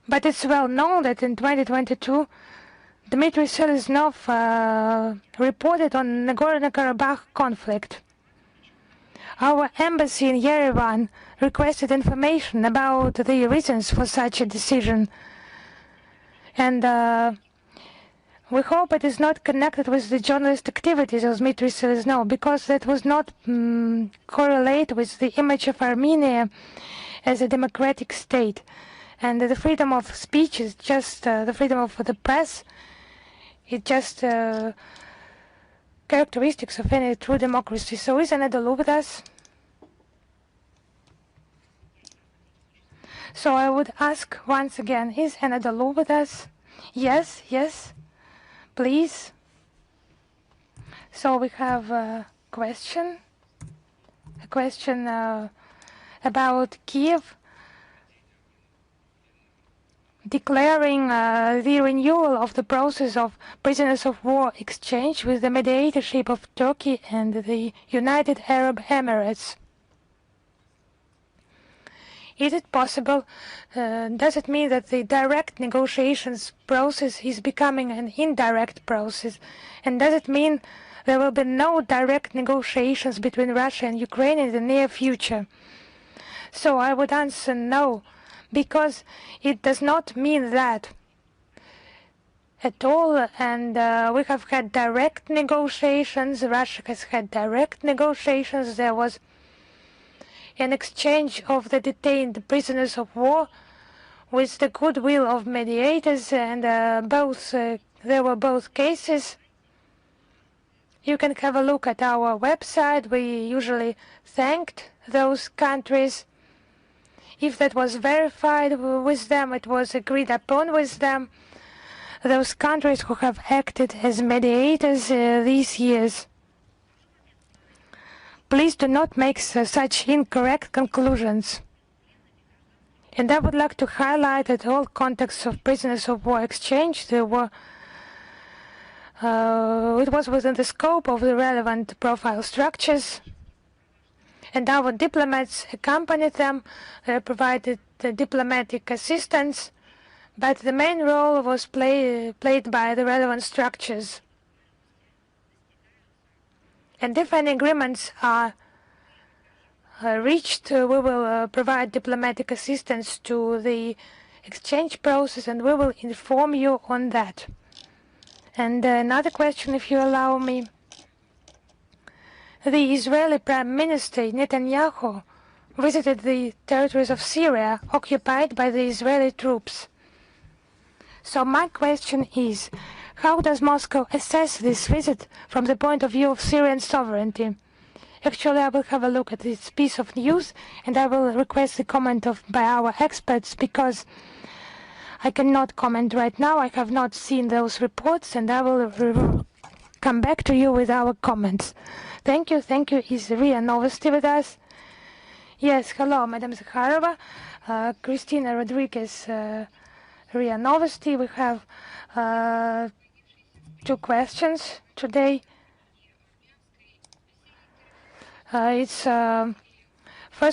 But it's well known that in 2022, Dmitry Seleznov reported on Nagorno-Karabakh conflict. Our embassy in Yerevan requested information about the reasons for such a decision. And we hope it is not connected with the journalist activities of Dmitry Seleznov, because that was not correlate with the image of Armenia as a democratic state. And the freedom of speech is just the freedom of the press. It's just characteristics of any true democracy. So is Anadolu with us? So I would ask once again, is Anadolu with us? Yes, yes, please. So we have a question about Kiev declaring the renewal of the process of prisoners of war exchange with the mediatorship of Turkey and the United Arab Emirates. Is it possible? Does it mean that the direct negotiations process is becoming an indirect process? And does it mean there will be no direct negotiations between Russia and Ukraine in the near future? So I would answer no, because it does not mean that at all. And we have had direct negotiations. Russia has had direct negotiations. There was an exchange of the detained prisoners of war with the goodwill of mediators, and there were both cases. You can have a look at our website. We usually thanked those countries. If that was verified with them, it was agreed upon with them. Those countries who have acted as mediators these years. Please do not make such incorrect conclusions. And I would like to highlight that all contexts of prisoners of war exchange, it was within the scope of the relevant profile structures. And our diplomats accompanied them, provided diplomatic assistance, but the main role was played by the relevant structures. And if any agreements are reached, we will provide diplomatic assistance to the exchange process, and we will inform you on that. And another question, if you allow me. The Israeli Prime Minister Netanyahu visited the territories of Syria occupied by the Israeli troops. So my question is, how does Moscow assess this visit from the point of view of Syrian sovereignty? Actually, I will have a look at this piece of news, and I will request a comment by our experts, because I cannot comment right now. I have not seen those reports, and I will come back to you with our comments. Thank you. Thank you. Is Ria Novosti with us? Yes. Hello, Madam Zakharova. Christina Rodriguez, Ria Novosti. We have two questions today. First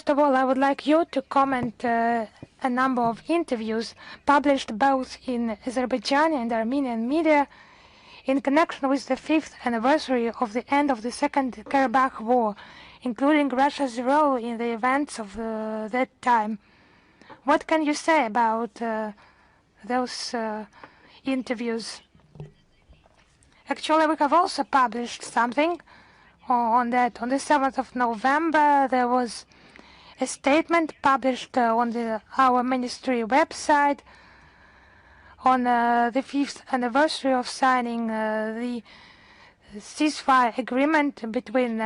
of all, I would like you to comment a number of interviews published both in Azerbaijani and Armenian media in connection with the 5th anniversary of the end of the Second Karabakh War, including Russia's role in the events of that time. What can you say about those interviews? Actually, we have also published something on that. On the 7th of November, there was a statement published on our ministry website on the 5th anniversary of signing the ceasefire agreement between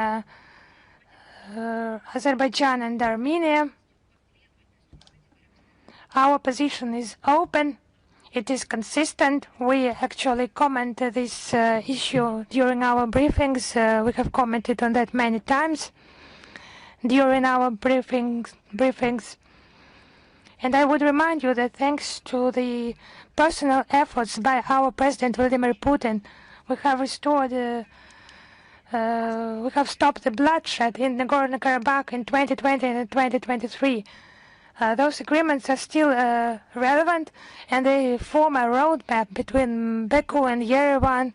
Azerbaijan and Armenia. Our position is open. It is consistent. We actually comment this issue during our briefings. We have commented on that many times during our briefings. And I would remind you that thanks to the personal efforts by our President Vladimir Putin, we have restored, we have stopped the bloodshed in Nagorno-Karabakh in 2020 and 2023. those agreements are still relevant, and they form a roadmap between Baku and Yerevan.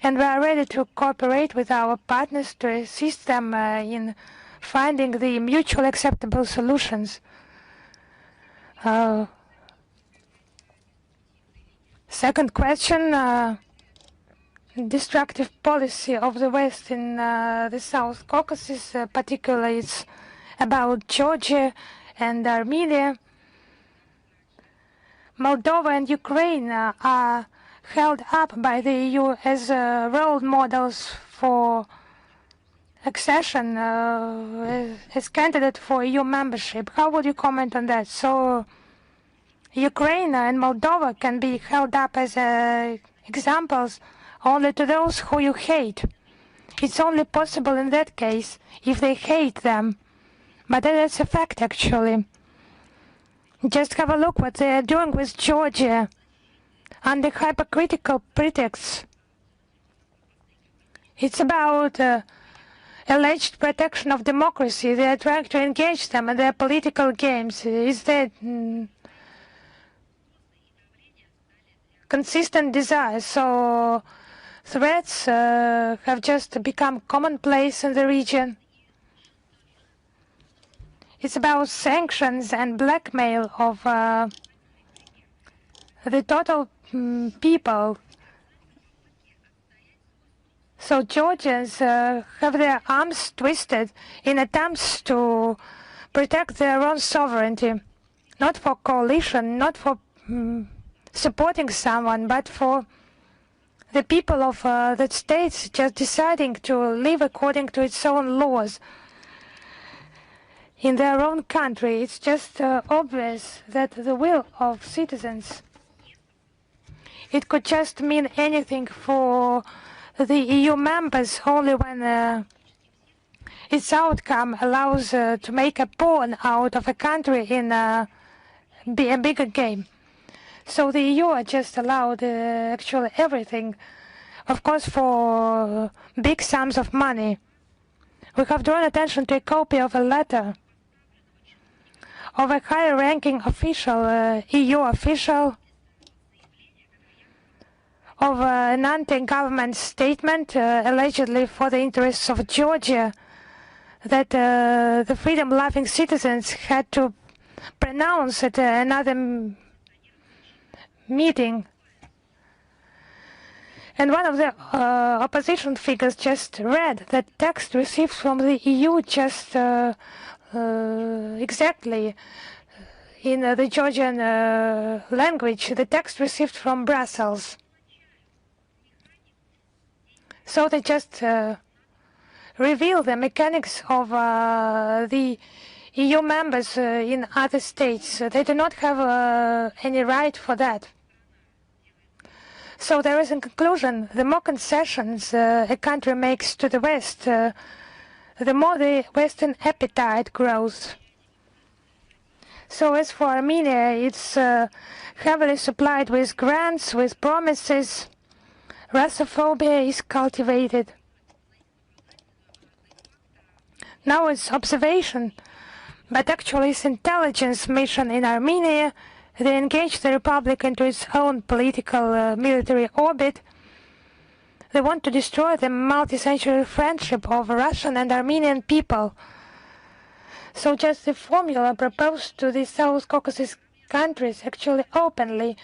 And we are ready to cooperate with our partners to assist them in finding the mutually acceptable solutions. Second question, destructive policy of the West in the South Caucasus, particularly it's about Georgia and Armenia. Moldova and Ukraine are held up by the EU as role models for accession as candidate for EU membership. How would you comment on that? So Ukraine and Moldova can be held up as examples only to those who you hate. It's only possible in that case if they hate them. But that's a fact, actually. Just have a look what they are doing with Georgia under hypocritical pretexts. It's about alleged protection of democracy. They are trying to engage them in their political games. Is that consistent desire? So threats have just become commonplace in the region. It's about sanctions and blackmail of the total people. So Georgians have their arms twisted in attempts to protect their own sovereignty, not for coalition, not for supporting someone, but for the people of that states just deciding to live according to its own laws in their own country. It's just obvious that the will of citizens, it could just mean anything for the EU members only when its outcome allows to make a pawn out of a country in a bigger game. So the EU are just allowed actually everything, of course, for big sums of money. We have drawn attention to a copy of a letter of a high-ranking official, EU official, of an anti-government statement allegedly for the interests of Georgia that the freedom-loving citizens had to pronounce at another meeting. And one of the opposition figures just read that text received from the EU just exactly in the Georgian language, the text received from Brussels. So they just reveal the mechanics of the EU members in other states. They do not have any right for that. So there is, in conclusion, the more concessions a country makes to the West, the more the Western appetite grows. So as for Armenia, it's heavily supplied with grants, with promises. Russophobia is cultivated. Now it's observation, but actually it's intelligence mission in Armenia. They engage the republic into its own political military orbit. They want to destroy the multi-century friendship of Russian and Armenian people. So just the formula proposed to the South Caucasus countries actually openly,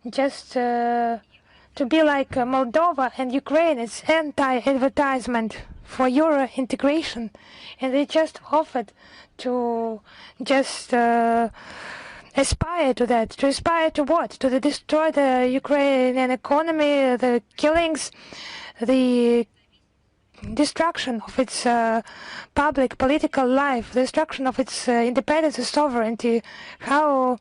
just to be like Moldova and Ukraine, it's anti-advertisement for Euro integration, and they just offered to just aspire to that. To aspire to what? To destroy the Ukrainian economy, the killings, the destruction of its public political life, the destruction of its independence and sovereignty, how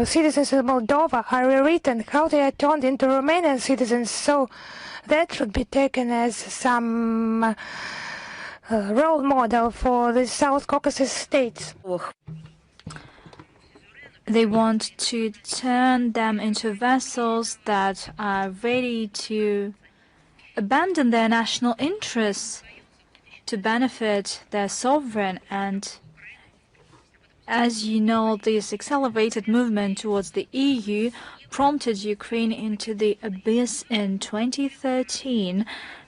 citizens of Moldova are rewritten, how they are turned into Romanian citizens. So that should be taken as some role model for the South Caucasus states. They want to turn them into vessels that are ready to abandon their national interests to benefit their sovereign and As you know, this accelerated movement towards the EU prompted Ukraine into the abyss in 2013.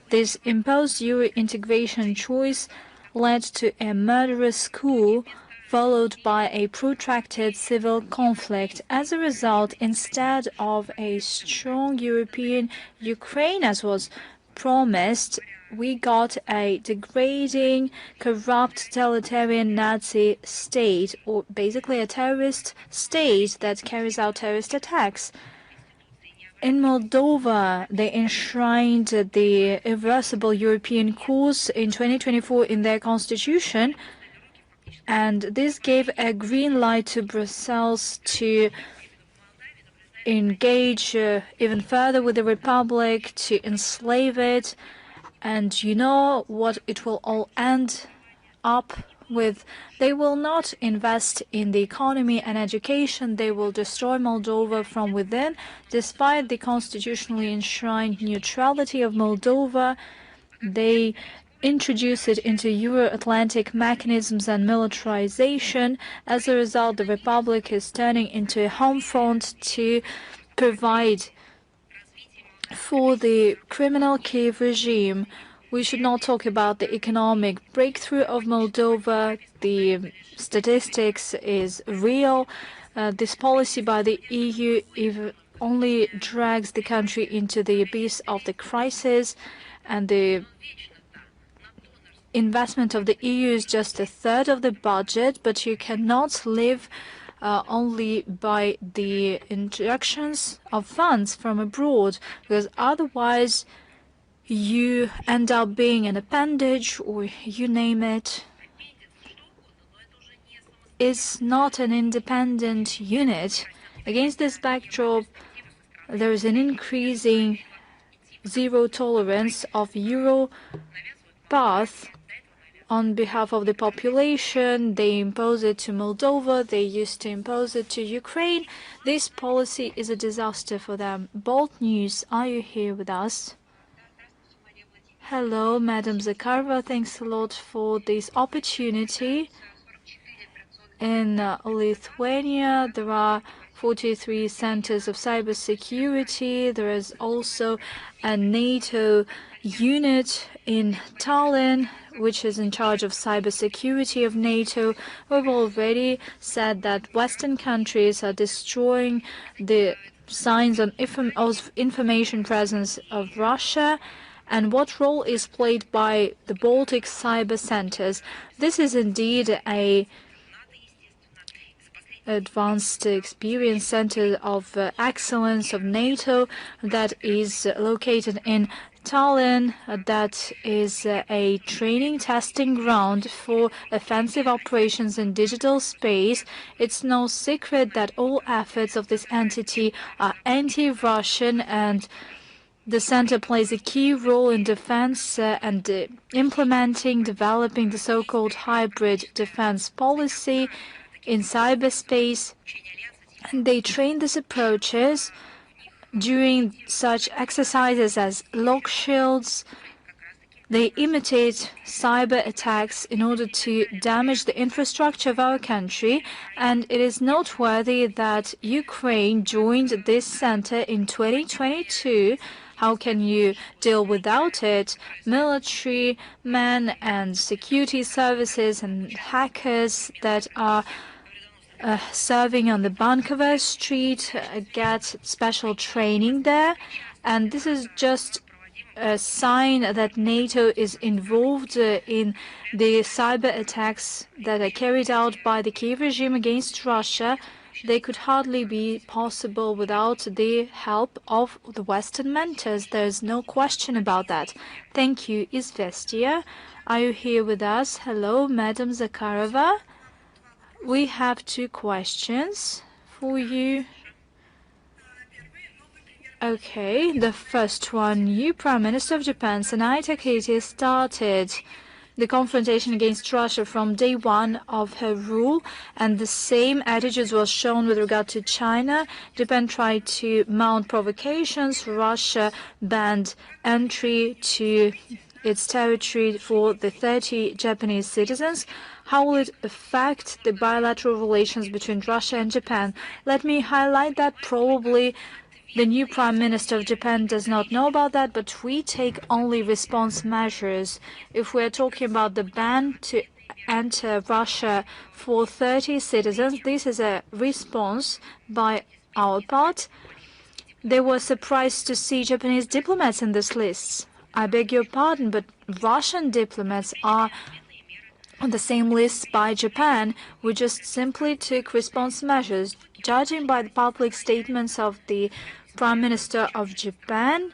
This imposed Euro integration choice led to a murderous coup, followed by a protracted civil conflict. As a result, instead of a strong European Ukraine, as was promised, we got a degrading, corrupt, totalitarian Nazi state, or basically a terrorist state that carries out terrorist attacks. In Moldova, they enshrined the irreversible European course in 2024 in their constitution, and this gave a green light to Brussels to engage even further with the republic, to enslave it. And you know what it will all end up with? They will not invest in the economy and education. They will destroy Moldova from within. Despite the constitutionally enshrined neutrality of Moldova, they introduce it into Euro-Atlantic mechanisms and militarization. As a result, the republic is turning into a home front to provide for the criminal Kiev regime. We should not talk about the economic breakthrough of Moldova. The statistics is real. This policy by the EU only drags the country into the abyss of the crisis, and the investment of the EU is just a third of the budget, but you cannot live only by the injections of funds from abroad, because otherwise you end up being an appendage, or you name it. It's not an independent unit. Against this backdrop, there is an increasing zero tolerance of Euro path on behalf of the population. They impose it to Moldova. They used to impose it to Ukraine. This policy is a disaster for them. Bold News, are you here with us? Hello, Madam Zakharova. Thanks a lot for this opportunity. In Lithuania, there are 43 centers of cybersecurity. There is also a NATO unit in Tallinn, which is in charge of cybersecurity of NATO. We've already said that Western countries are destroying the signs of information presence of Russia. And what role is played by the Baltic cyber centers? This is indeed a advanced experience center of excellence of NATO that is located in Tallinn. That is a training testing ground for offensive operations in digital space. It's no secret that all efforts of this entity are anti-Russian, and the center plays a key role in defense and implementing, developing the so-called hybrid defense policy in cyberspace. And they train these approaches during such exercises as lock shields. They imitate cyber attacks in order to damage the infrastructure of our country. And it is noteworthy that Ukraine joined this center in 2022. How can you deal without it? Military men and security services and hackers that are serving on the Bankover Street get special training there. And this is just a sign that NATO is involved in the cyber attacks that are carried out by the Kiev regime against Russia. They could hardly be possible without the help of the Western mentors. There's no question about that. Thank you. Izvestia, are you here with us? Hello, Madam Zakharova. We have two questions for you. Okay, the first one. You, Prime Minister of Japan, Sanai Takaichi, started the confrontation against Russia from day one of her rule, and the same attitude was shown with regard to China. Japan tried to mount provocations. Russia banned entry to its territory for the 30 Japanese citizens. How will it affect the bilateral relations between Russia and Japan? Let me highlight that probably the new Prime Minister of Japan does not know about that, but we take only response measures. If we're talking about the ban to enter Russia for 30 citizens, this is a response by our part. They were surprised to see Japanese diplomats in this list. I beg your pardon, but Russian diplomats are on the same list by Japan. We just simply took response measures. Judging by the public statements of the Prime Minister of Japan,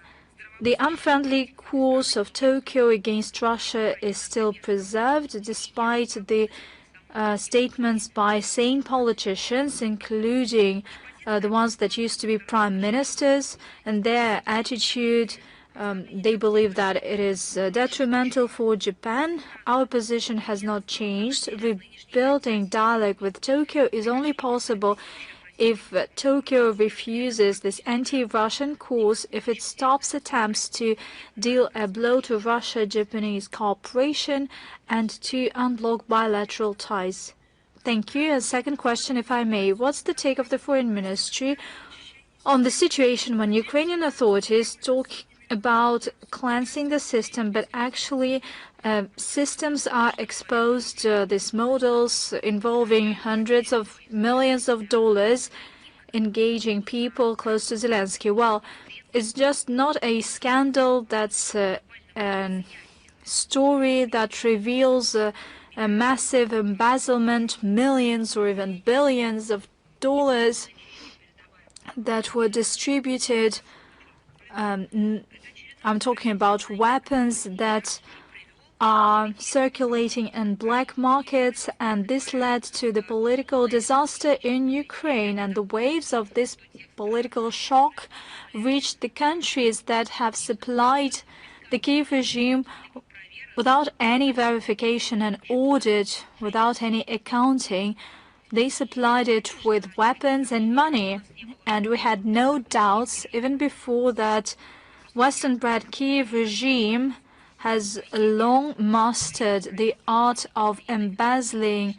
the unfriendly course of Tokyo against Russia is still preserved, despite the statements by sane politicians, including the ones that used to be prime ministers, and their attitude. They believe that it is detrimental for Japan. Our position has not changed. Rebuilding dialogue with Tokyo is only possible if Tokyo refuses this anti-Russian course, if it stops attempts to deal a blow to Russia-Japanese cooperation, and to unblock bilateral ties. Thank you. A second question, if I may. What's the take of the Foreign Ministry on the situation when Ukrainian authorities talk about cleansing the system, but actually systems are exposed, these models involving hundreds of millions of dollars, engaging people close to Zelensky? Well, it's just not a scandal. That's a story that reveals a massive embezzlement, millions or even billions of dollars that were distributed. I'm talking about weapons that are circulating in black markets, and this led to the political disaster in Ukraine, and the waves of this political shock reached the countries that have supplied the Kiev regime without any verification and audit, without any accounting. They supplied it with weapons and money, and we had no doubts even before that Western-bred Kiev regime has long mastered the art of embezzling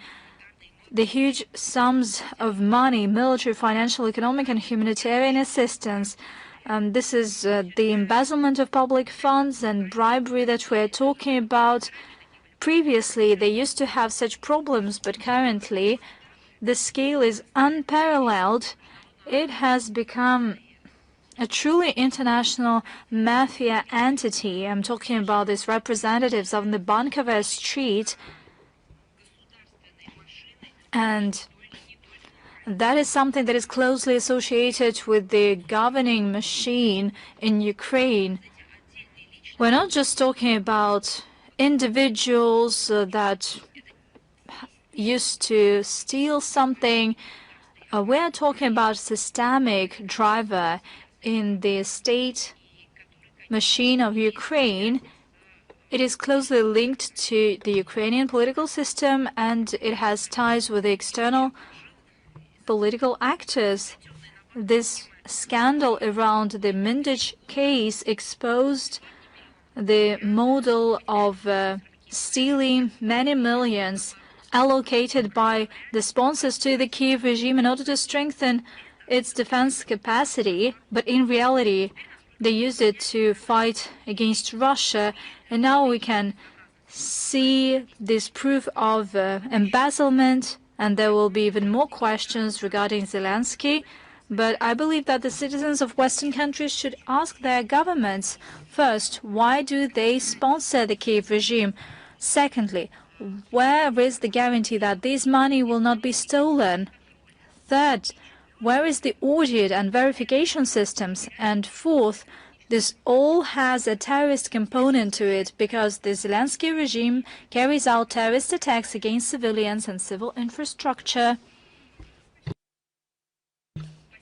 the huge sums of money, military, financial, economic, and humanitarian assistance. This is the embezzlement of public funds and bribery that we're talking about. Previously, they used to have such problems, but currently the scale is unparalleled. It has become a truly international mafia entity. I'm talking about these representatives on the Bankover Street, and that is something that is closely associated with the governing machine in Ukraine. We're not just talking about individuals that used to steal something. We're talking about systemic driver in the state machine of Ukraine. It is closely linked to the Ukrainian political system, and it has ties with the external political actors. This scandal around the Mindich case exposed the model of stealing many millions allocated by the sponsors to the Kiev regime in order to strengthen its defense capacity, but in reality they used it to fight against Russia. And now we can see this proof of embezzlement, and there will be even more questions regarding Zelensky. But I believe that the citizens of Western countries should ask their governments, first, why do they sponsor the Kiev regime? Secondly, where is the guarantee that this money will not be stolen? Third, where is the audit and verification systems? And fourth, this all has a terrorist component to it, because the Zelensky regime carries out terrorist attacks against civilians and civil infrastructure.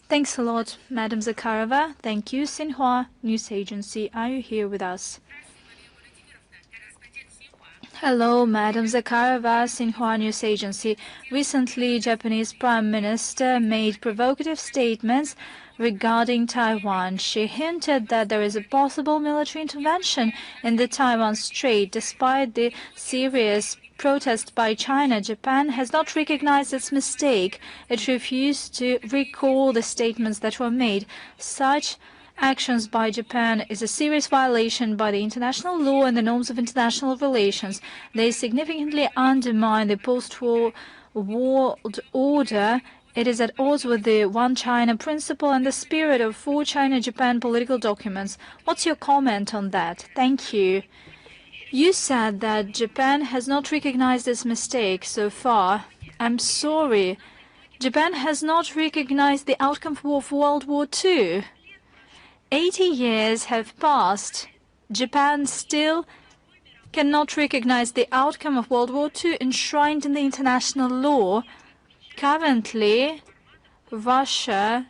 Thanks a lot, Madam Zakharova. Thank you. Xinhua News Agency, are you here with us? Hello, Madam Zakharova, Xinhua News Agency. Recently, Japanese Prime Minister made provocative statements regarding Taiwan. She hinted that there is a possible military intervention in the Taiwan Strait, despite the serious protest by China, Japan has not recognized its mistake. It refused to recall the statements that were made. Such actions by Japan is a serious violation by the international law and the norms of international relations. They significantly undermine the post-war world order. It is at odds with the One China principle and the spirit of four China-Japan political documents. What's your comment on that? Thank you. You said that Japan has not recognized its mistake so far. I'm sorry. Japan has not recognized the outcome of World War II. 80 years have passed. Japan still cannot recognize the outcome of World War II enshrined in the international law. Currently, Russia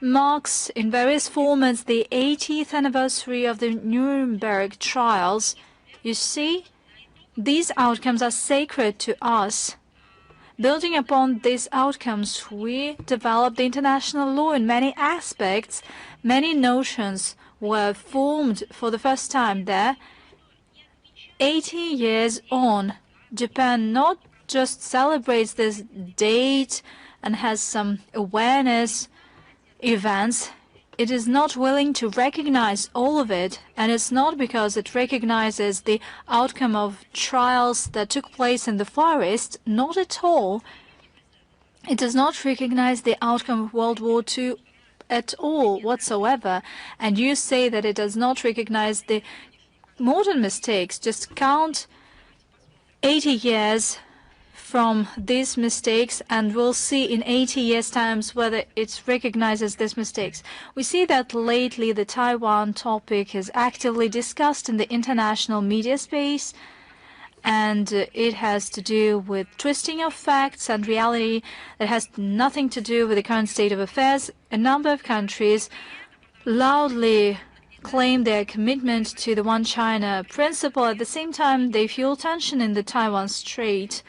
marks in various formats the 80th anniversary of the Nuremberg trials. You see, these outcomes are sacred to us. Building upon these outcomes, we developed the international law in many aspects. Many notions were formed for the first time there. 80 years on, Japan not just celebrates this date and has some awareness events. It is not willing to recognize all of it, and it's not because it recognizes the outcome of trials that took place in the Far East. Not at all. It does not recognize the outcome of World War II at all whatsoever. And you say that it does not recognize the modern mistakes. Just count 80 years from these mistakes, and we'll see in 80 years' times whether it recognizes these mistakes. We see that lately the Taiwan topic is actively discussed in the international media space, and it has to do with twisting of facts and reality that has nothing to do with the current state of affairs. A number of countries loudly claim their commitment to the One China principle. At the same time, they fuel tension in the Taiwan Strait.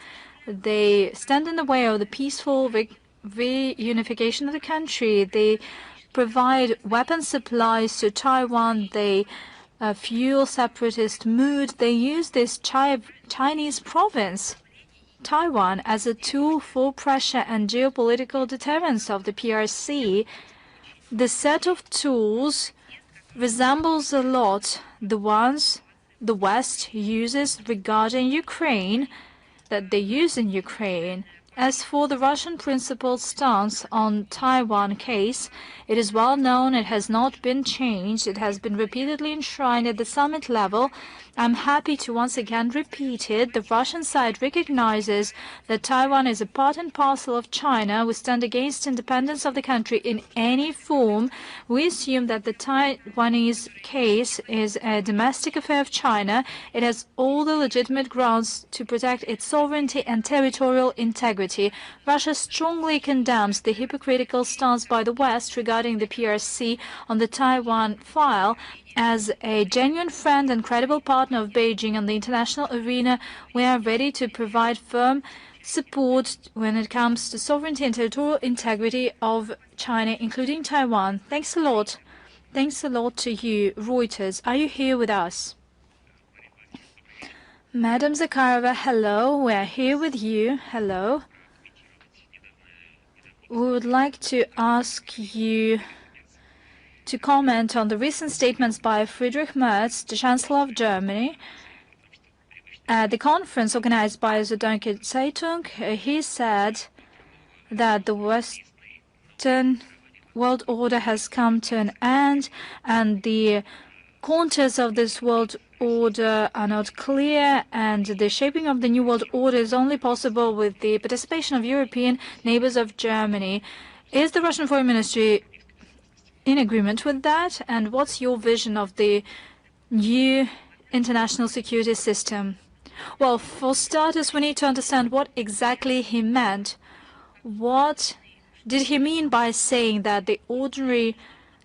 They stand in the way of the peaceful reunification of the country. They provide weapon supplies to Taiwan. They fuel separatist mood. They use this Chinese province, Taiwan, as a tool for pressure and geopolitical deterrence of the PRC. The set of tools resembles a lot the ones the West uses regarding Ukraine, that they use in Ukraine. As for the Russian principled stance on Taiwan case, it is well known. It has not been changed. It has been repeatedly enshrined at the summit level. I'm happy to once again repeat it. The Russian side recognizes that Taiwan is a part and parcel of China. We stand against independence of the country in any form. We assume that the Taiwanese case is a domestic affair of China. It has all the legitimate grounds to protect its sovereignty and territorial integrity. Russia strongly condemns the hypocritical stance by the West regarding the PRC on the Taiwan file. As a genuine friend and credible partner of Beijing on the international arena, we are ready to provide firm support when it comes to sovereignty and territorial integrity of China, including Taiwan. Thanks a lot. Thanks a lot to you. Reuters, are you here with us? Madam Zakharova, hello. We are here with you. Hello. We would like to ask you to comment on the recent statements by Friedrich Merz, the Chancellor of Germany, at the conference organized by the Süddeutsche Zeitung. He said that the Western world order has come to an end, and the contours of this world order are not clear, and the shaping of the new world order is only possible with the participation of European neighbors of Germany. Is the Russian Foreign Ministry in agreement with that? And what's your vision of the new international security system? Well, for starters, we need to understand what exactly he meant. What did he mean by saying that the ordinary,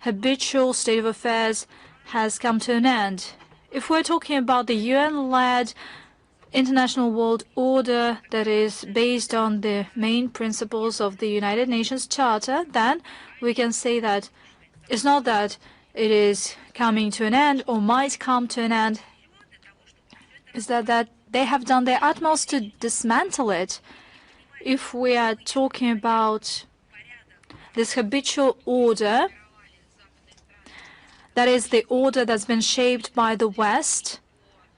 habitual state of affairs has come to an end? If we're talking about the UN-led international world order that is based on the main principles of the United Nations Charter, then we can say that it's not that it is coming to an end or might come to an end. It's that they have done their utmost to dismantle it. If we are talking about this habitual order, that is the order that's been shaped by the West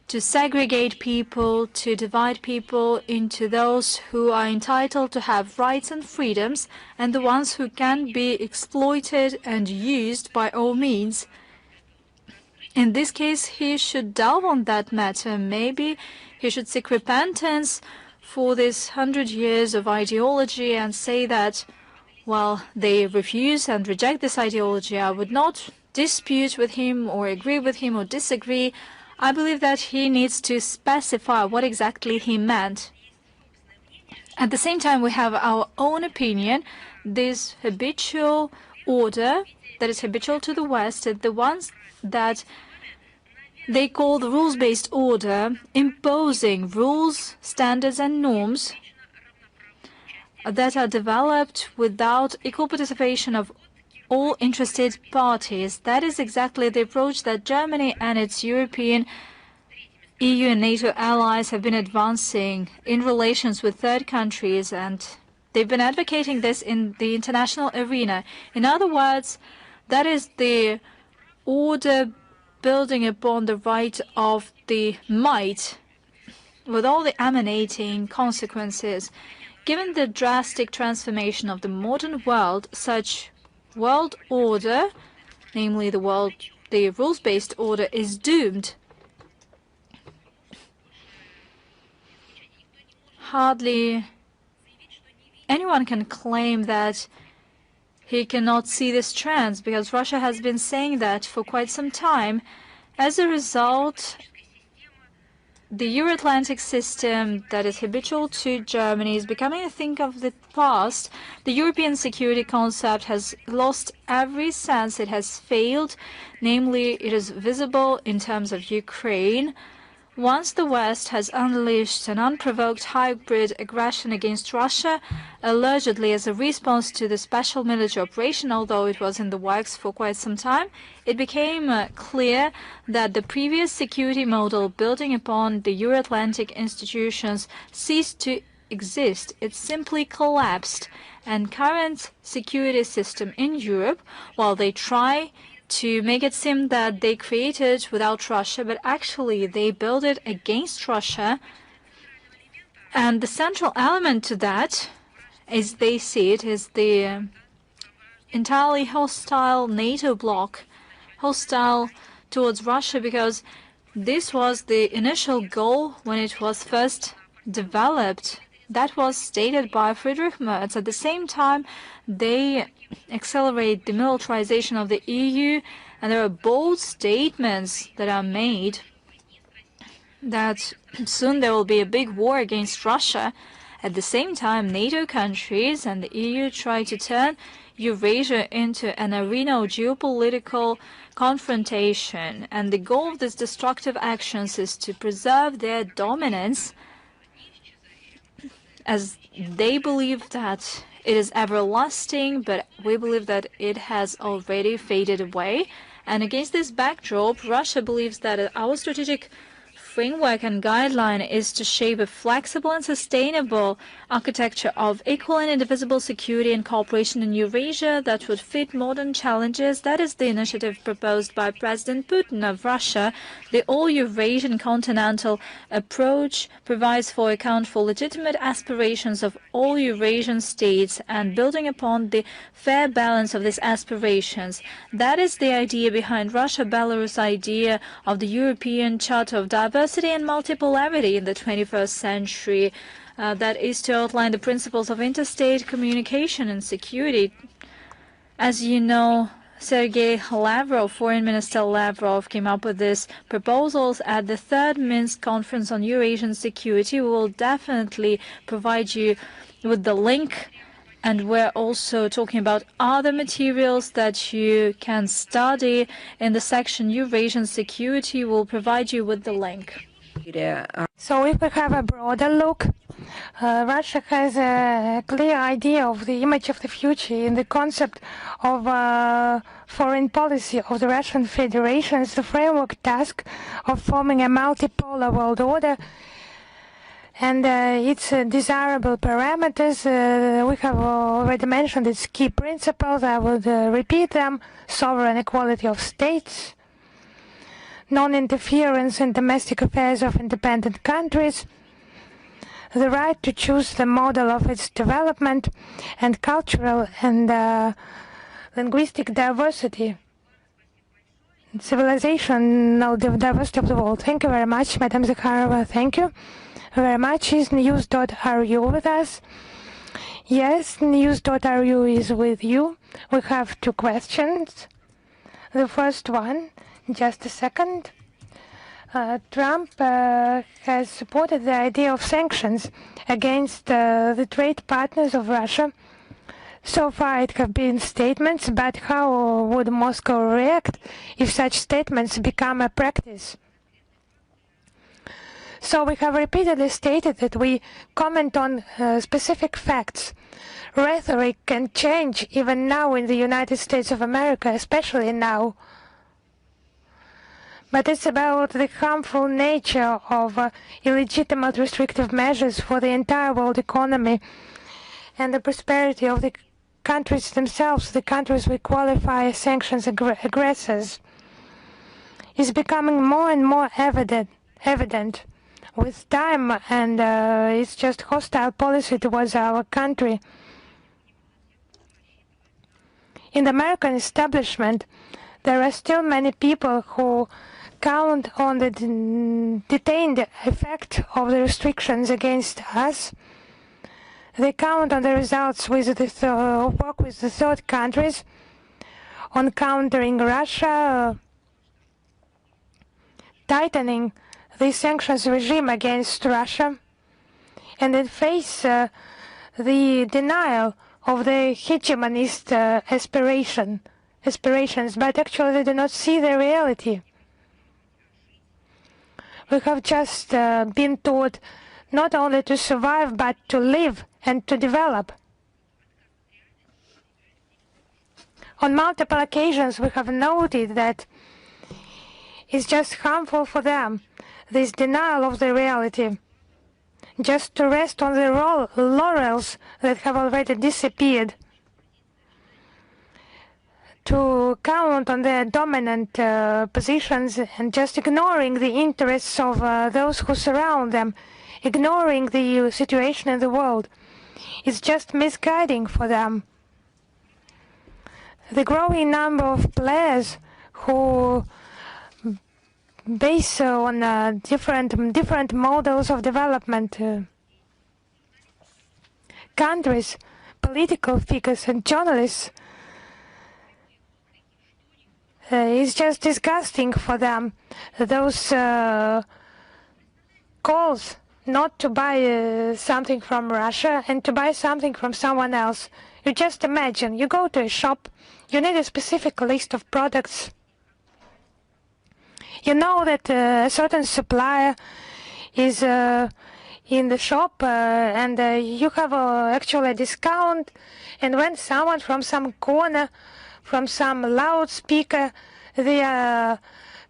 to segregate people, to divide people into those who are entitled to have rights and freedoms, and the ones who can be exploited and used by all means. In this case, he should delve on that matter. Maybe he should seek repentance for this 100 years of ideology and say that, well, they refuse and reject this ideology. I would not dispute with him or agree with him or disagree. I believe that he needs to specify what exactly he meant. At the same time, we have our own opinion. This habitual order that is habitual to the West, the ones that they call the rules-based order, imposing rules, standards, and norms that are developed without equal participation of all interested parties. That is exactly the approach that Germany and its European, EU and NATO allies have been advancing in relations with third countries, and they've been advocating this in the international arena. In other words, that is the order building upon the right of the might, with all the emanating consequences. Given the drastic transformation of the modern world, such world order, namely the rules-based order, is doomed. Hardly anyone can claim that he cannot see this trend, because Russia has been saying that for quite some time. As a result, the Euro-Atlantic system that is habitual to Germany is becoming a thing of the past. The European security concept has lost every sense. It has failed. Namely, it is visible in terms of Ukraine. Once the West has unleashed an unprovoked hybrid aggression against Russia, allegedly as a response to the special military operation, although it was in the works for quite some time, it became clear that the previous security model building upon the Euro-Atlantic institutions ceased to exist. It simply collapsed. And current security system in Europe, while they try to make it seem that they created without Russia, but actually they built it against Russia. And the central element to that, as they see it, is the entirely hostile NATO bloc, hostile towards Russia, because this was the initial goal when it was first developed. That was stated by Friedrich Merz. At the same time, they accelerate the militarization of the EU, and there are bold statements that are made that soon there will be a big war against Russia. At the same time, NATO countries and the EU try to turn Eurasia into an arena of geopolitical confrontation, and the goal of these destructive actions is to preserve their dominance, as they believe that it is everlasting, but we believe that it has already faded away. And against this backdrop, Russia believes that our strategic framework and guideline is to shape a flexible and sustainable architecture of equal and indivisible security and cooperation in Eurasia that would fit modern challenges. That is the initiative proposed by President Putin of Russia. The all-Eurasian continental approach provides for account for legitimate aspirations of all Eurasian states and building upon the fair balance of these aspirations. That is the idea behind Russia-Belarus idea of the European Charter of Diversity and Multipolarity in the 21st century. That is to outline the principles of interstate communication and security. As you know, Sergei Lavrov, Foreign Minister Lavrov, came up with these proposals at the third Minsk Conference on Eurasian Security. We will definitely provide you with the link, and we're also talking about other materials that you can study in the section Eurasian Security. We'll provide you with the link. So if we have a broader look, Russia has a clear idea of the image of the future in the concept of foreign policy of the Russian Federation as the framework task of forming a multipolar world order and its desirable parameters. We have already mentioned its key principles. I would repeat them: sovereign equality of states, non-interference in domestic affairs of independent countries, the right to choose the model of its development, and cultural and linguistic diversity, civilizational diversity of the world. Thank you very much, Madam Zakharova. Thank you very much. Is news.ru with us? Yes, news.ru is with you. We have two questions. The first one, just a second. Trump has supported the idea of sanctions against the trade partners of Russia. So far it have been statements, but how would Moscow react if such statements become a practice? So we have repeatedly stated that we comment on specific facts. Rhetoric can change even now in the United States of America, especially now. But it's about the harmful nature of illegitimate restrictive measures for the entire world economy and the prosperity of the countries themselves, the countries we qualify as sanctions aggressors, is becoming more and more evident with time, and it's just hostile policy towards our country. In the American establishment, there are still many people who count on the detained effect of the restrictions against us. They count on the results with the work with the third countries, on countering Russia, tightening the sanctions regime against Russia, and then face the denial of the hegemonist aspirations, but actually they do not see the reality. We have just been taught not only to survive, but to live and to develop. On multiple occasions, we have noted that it's just harmful for them, this denial of the reality, just to rest on the laurels that have already disappeared, to count on their dominant positions and just ignoring the interests of those who surround them, ignoring the situation in the world. It's just misguiding for them. The growing number of players who base on different models of development, countries, political figures and journalists, is just disgusting for them. Those calls not to buy something from Russia and to buy something from someone else. You just imagine, you go to a shop, you need a specific list of products. You know that a certain supplier is in the shop and you have actually a discount, and when someone from some corner, from some loudspeaker, they are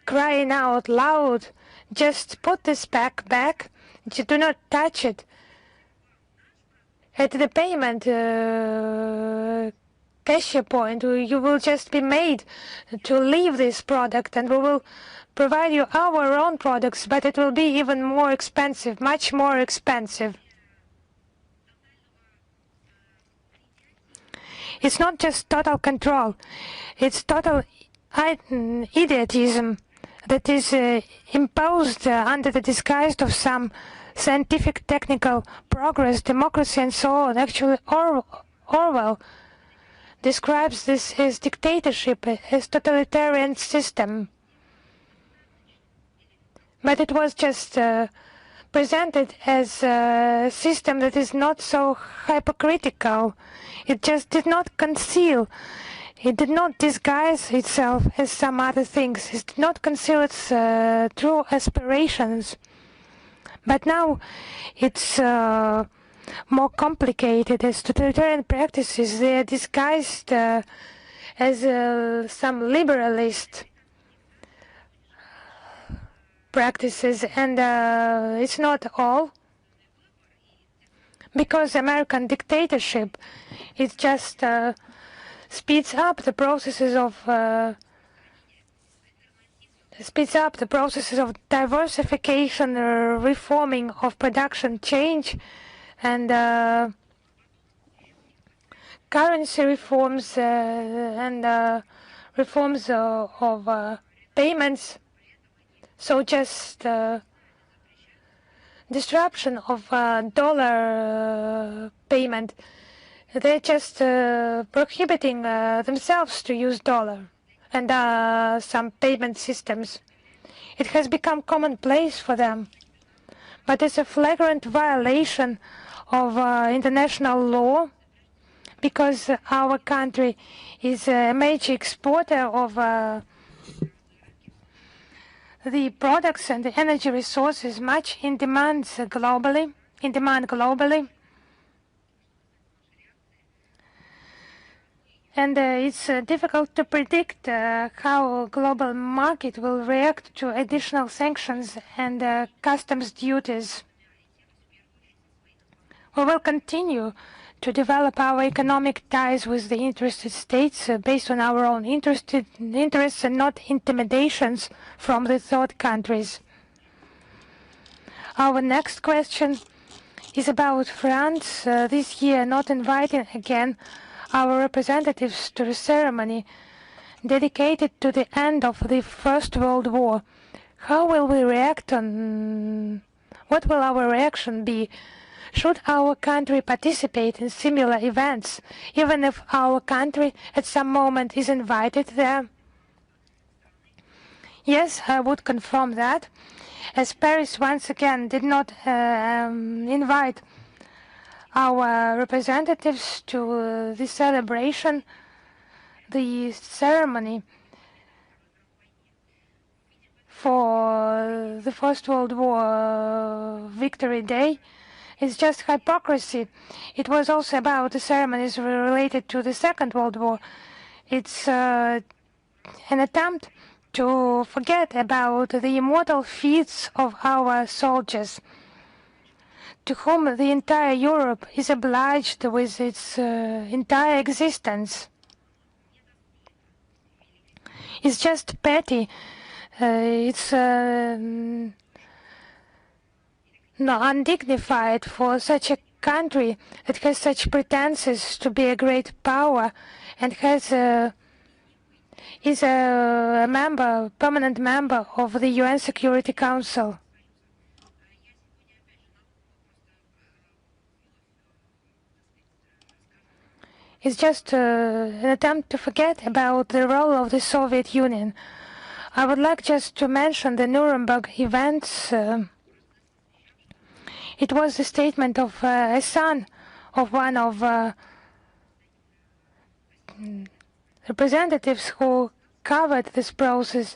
crying out loud, just put this pack back, do not touch it. At the payment cashier point, you will just be made to leave this product, and we will provide you our own products, but it will be even more expensive, much more expensive. It's not just total control, it's total idiotism that is imposed under the disguise of some scientific, technical progress, democracy and so on. Actually, Orwell describes this as dictatorship, as totalitarian system. But it was just presented as a system that is not so hypocritical. It just did not conceal, it did not disguise itself as some other things. It did not conceal its true aspirations. But now it's more complicated. As totalitarian practices, they are disguised as some liberalist practices, and it's not all. because American dictatorship, it just speeds up the processes of diversification, reforming of production change, and currency reforms and reforms of payments. So just disruption of dollar payment. They're just prohibiting themselves to use dollar and some payment systems. It has become commonplace for them, but it's a flagrant violation of international law, because our country is a major exporter of the products and the energy resources much in demand globally. And it's difficult to predict how global market will react to additional sanctions and customs duties. We will continue to develop our economic ties with the interested states based on our own interests and not intimidations from the third countries. Our next question is about France this year not inviting again our representatives to the ceremony dedicated to the end of the First World War. How will we react on? What will our reaction be? Should our country participate in similar events, even if our country at some moment is invited there? Yes, I would confirm that, as Paris once again did not invite our representatives to the celebration, the ceremony for the First World War Victory Day. It's just hypocrisy. It was also about the ceremonies related to the Second World War. It's an attempt to forget about the immortal feats of our soldiers, to whom the entire Europe is obliged with its entire existence. It's just petty. It's undignified for such a country that has such pretenses to be a great power and is a permanent member of the UN Security Council. It's just an attempt to forget about the role of the Soviet Union. I would like just to mention the Nuremberg events. It was the statement of a son of one of representatives who covered this process,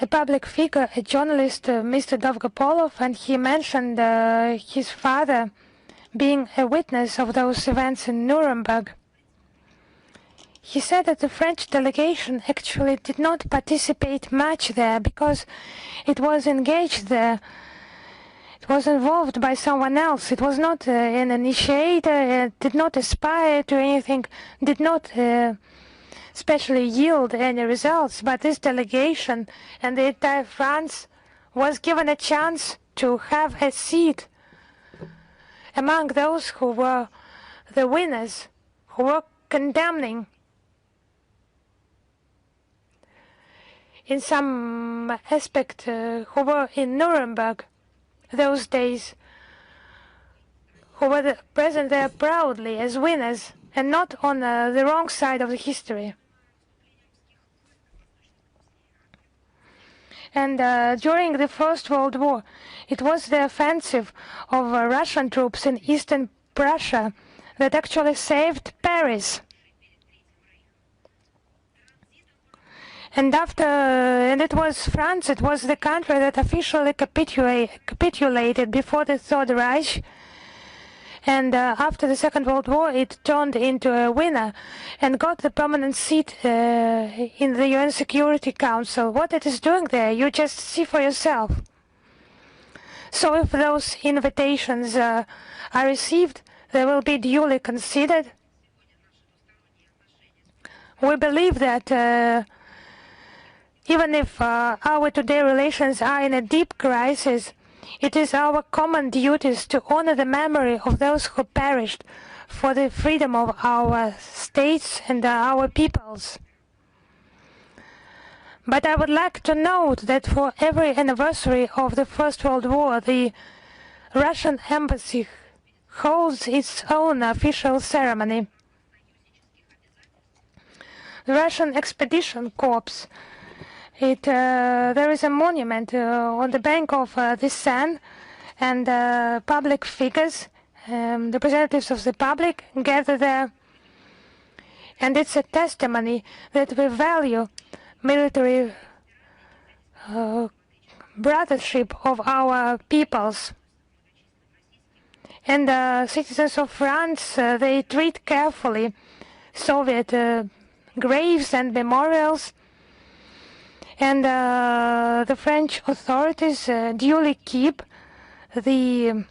a public figure, a journalist, Mr. Dolgopolov, and he mentioned his father being a witness of those events in Nuremberg. He said that the French delegation actually did not participate much there because it was engaged there. It was involved by someone else. It was not an initiator, it did not aspire to anything, did not especially yield any results, but this delegation and the entire France was given a chance to have a seat among those who were the winners, who were condemning in some aspect, who were in Nuremberg those days, who were present there proudly as winners and not on the wrong side of the history. And during the First World War, it was the offensive of Russian troops in eastern Prussia that actually saved Paris. And it was France, it was the country that officially capitulated before the Third Reich. And after the Second World War, it turned into a winner and got the permanent seat in the UN Security Council. What it is doing there, you just see for yourself. So if those invitations are received, they will be duly considered. We believe that even if our today relations are in a deep crisis, it is our common duties to honor the memory of those who perished for the freedom of our states and our peoples. But I would like to note that for every anniversary of the First World War, the Russian embassy holds its own official ceremony. The Russian Expedition Corps, there is a monument on the bank of the Seine, and public figures, representatives of the public, gather there. And it's a testimony that we value military brothership of our peoples. And citizens of France, they treat carefully Soviet graves and memorials. And the French authorities duly keep the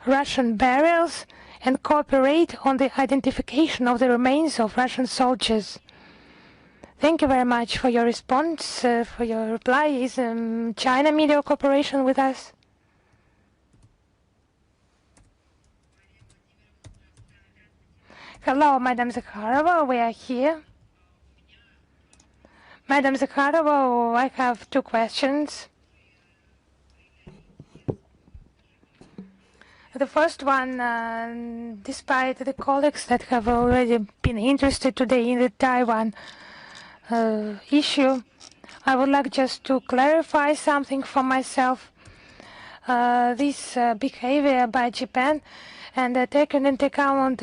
Russian burials and cooperate on the identification of the remains of Russian soldiers. Thank you very much for your response, for your reply. Is China Media Cooperation with us? Hello, Madam Zakharova, we are here. Madam Zakharova, I have two questions. The first one, despite the colleagues that have already been interested today in the Taiwan issue, I would like just to clarify something for myself. This behavior by Japan, and taking into account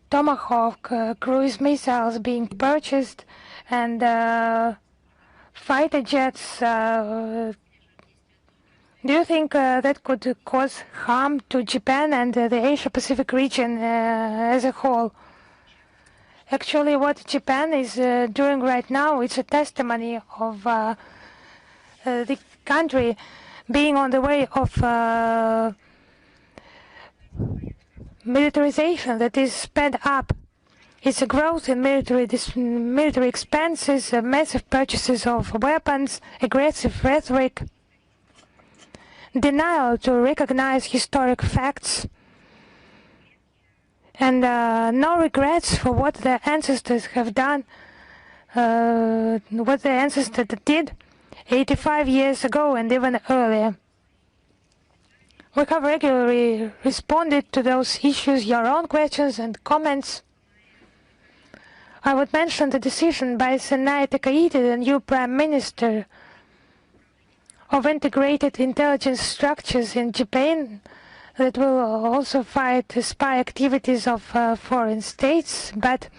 Tomahawk cruise missiles being purchased and fighter jets, do you think that could cause harm to Japan and the Asia-Pacific region as a whole? Actually, what Japan is doing right now, it's a testimony of the country being on the way of militarization that is sped up. It's a growth in military expenses, massive purchases of weapons, aggressive rhetoric, denial to recognize historic facts, and no regrets for what their ancestors have done, what their ancestors did 85 years ago and even earlier. We have regularly responded to those issues, your own questions and comments. I would mention the decision by Sanai Takaichi, the new Prime Minister, of integrated intelligence structures in Japan that will also fight the spy activities of foreign states. But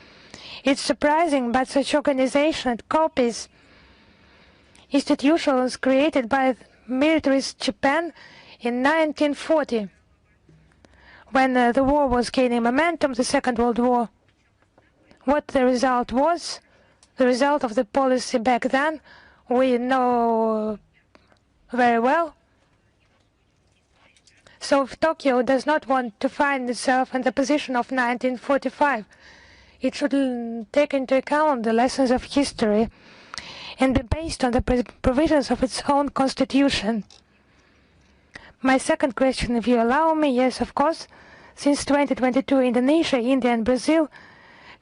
it's surprising, but such organization copies institutions created by militarist Japan in 1940, when the war was gaining momentum, the Second World War. What the result was, the result of the policy back then, we know very well. So if Tokyo does not want to find itself in the position of 1945, it should take into account the lessons of history and be based on the provisions of its own constitution. My second question, if you allow me, yes, of course. Since 2022, Indonesia, India, and Brazil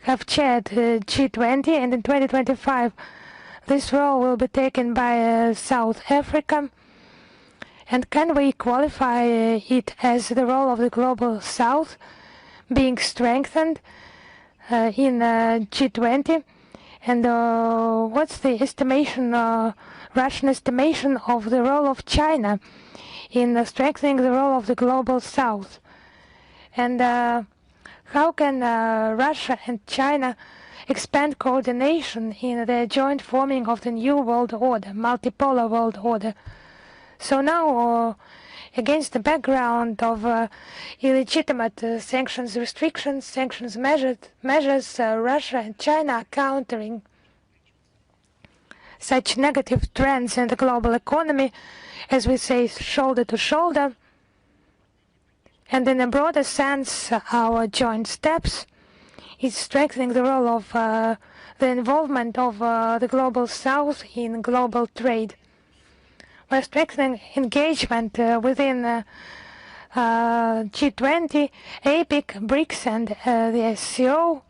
have chaired G20, and in 2025, this role will be taken by South Africa. And can we qualify it as the role of the Global South being strengthened in G20? And what's the estimation, Russian estimation of the role of China in strengthening the role of the Global South? And how can Russia and China expand coordination in the joint forming of the new world order, multipolar world order? So now, against the background of illegitimate sanctions restrictions, sanctions measures, Russia and China are countering such negative trends in the global economy, as we say, shoulder to shoulder. And in a broader sense, our joint steps is strengthening the role of the involvement of the Global South in global trade. We're strengthening engagement within G20, APEC, BRICS, and the SCO,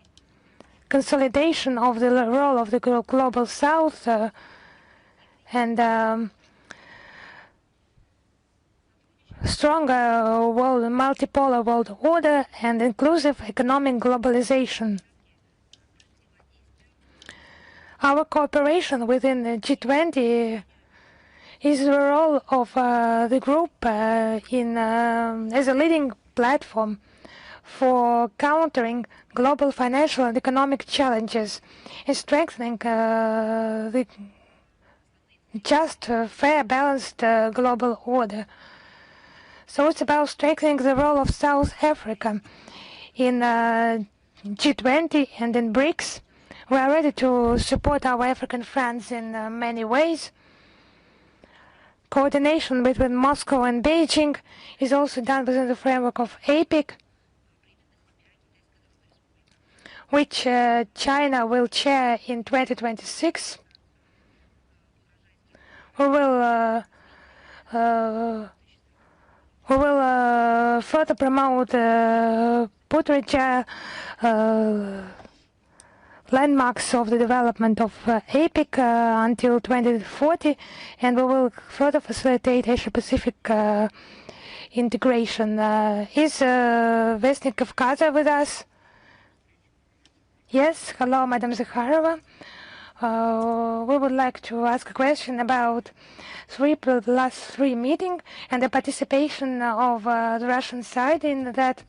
consolidation of the role of the Global South, and stronger world, multipolar world order, and inclusive economic globalization. Our cooperation within the G20 is the role of the group as a leading platform for countering global financial and economic challenges and strengthening the just, fair, balanced global order. So it's about strengthening the role of South Africa in G20 and in BRICS. We are ready to support our African friends in many ways. Coordination between Moscow and Beijing is also done within the framework of APEC, which China will chair in 2026. We will further promote Putrija landmarks of the development of APEC until 2040, and we will further facilitate Asia-Pacific integration. Is Vestnik Kavkaza with us? Yes, hello, Madam Zakharova. We would like to ask a question about 3+3 meeting and the participation of the Russian side in that,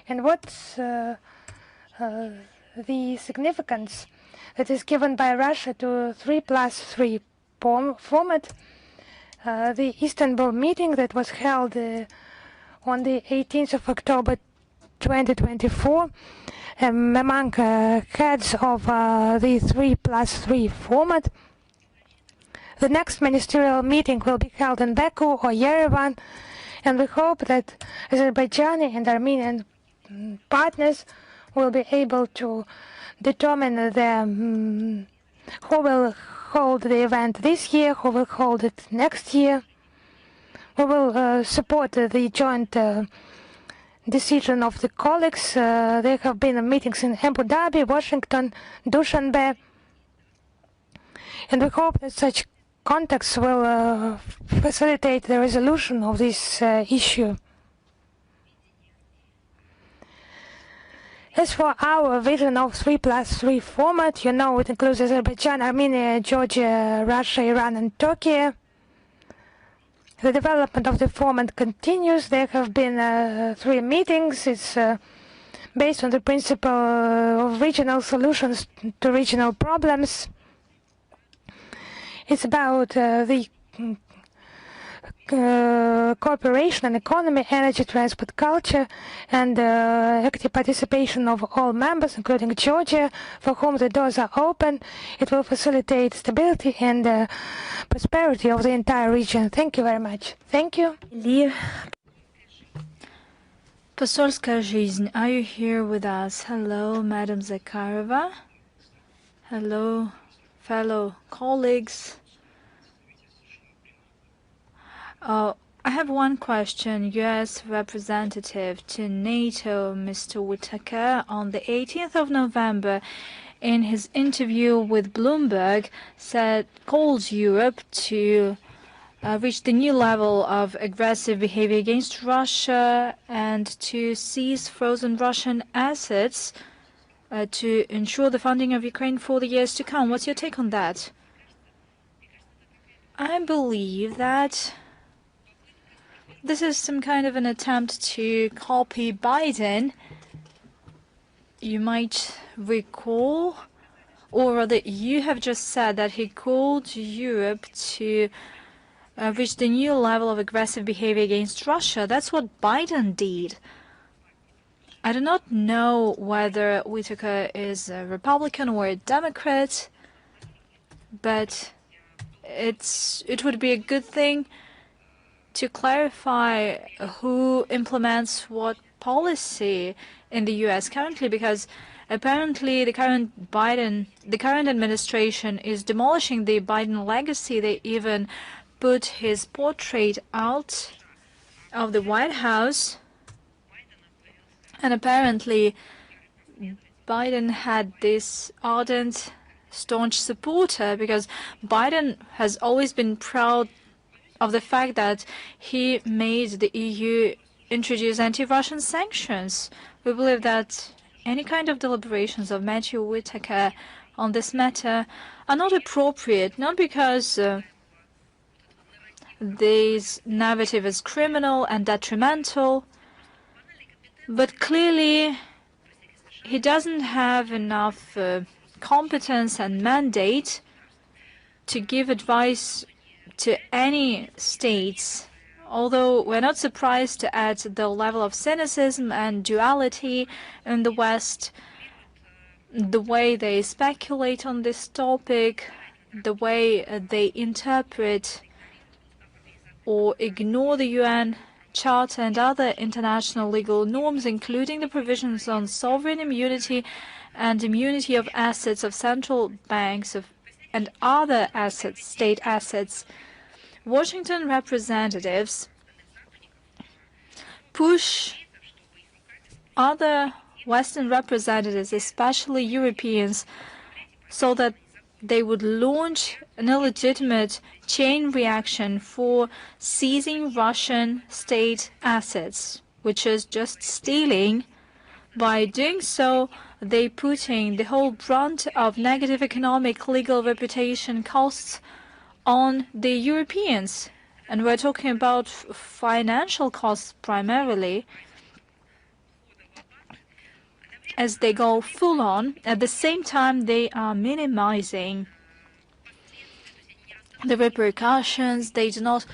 and what's the significance that is given by Russia to 3+3 format. The Istanbul meeting that was held on the 18th of October 2024 among heads of the 3+3 format. The next ministerial meeting will be held in Baku or Yerevan, and we hope that Azerbaijani and Armenian partners will be able to determine who will hold the event this year, who will hold it next year. We will support the joint decision of the colleagues. There have been meetings in Abu Dhabi, Washington, Dushanbe, and we hope that such contacts will facilitate the resolution of this issue. As for our vision of 3+3 format, you know, it includes Azerbaijan, Armenia, Georgia, Russia, Iran, and Turkey. The development of the format continues. There have been 3 meetings. It's based on the principle of regional solutions to regional problems. It's about the cooperation and economy, energy, transport, culture, and active participation of all members, including Georgia, for whom the doors are open. It will facilitate stability and prosperity of the entire region. Thank you very much. Thank you. Посольская жизнь, are you here with us? Hello, Madam Zakharova. Hello, fellow colleagues. I have one question. U.S. representative to NATO, Mr. Whitaker, on the 18th of November, in his interview with Bloomberg, called Europe to reach the new level of aggressive behavior against Russia and to seize frozen Russian assets to ensure the funding of Ukraine for the years to come. What's your take on that? I believe that this is some kind of an attempt to copy Biden. You might recall, or rather you have just said that he called Europe to reach the new level of aggressive behavior against Russia. That's what Biden did. I do not know whether Whitaker is a Republican or a Democrat, but it would be a good thing to clarify who implements what policy in the U.S. currently, because apparently the current administration is demolishing the Biden legacy. They even put his portrait out of the White House, and apparently Biden had this ardent, staunch supporter, because Biden has always been proud of the fact that he made the EU introduce anti-Russian sanctions. We believe that any kind of deliberations of Matthew Whitaker on this matter are not appropriate, not because this narrative is criminal and detrimental, but clearly he doesn't have enough competence and mandate to give advice to any states, although we're not surprised at the level of cynicism and duality in the West, the way they speculate on this topic, the way they interpret or ignore the UN Charter and other international legal norms, including the provisions on sovereign immunity and immunity of assets of central banks and other assets, state assets. Washington representatives push other Western representatives, especially Europeans, so that they would launch an illegitimate chain reaction for seizing Russian state assets, which is just stealing. By doing so, they putting the whole brunt of negative economic, legal, reputation costs on the Europeans. And we're talking about financial costs primarily, as they go full on. At the same time, they are minimizing the repercussions. They do not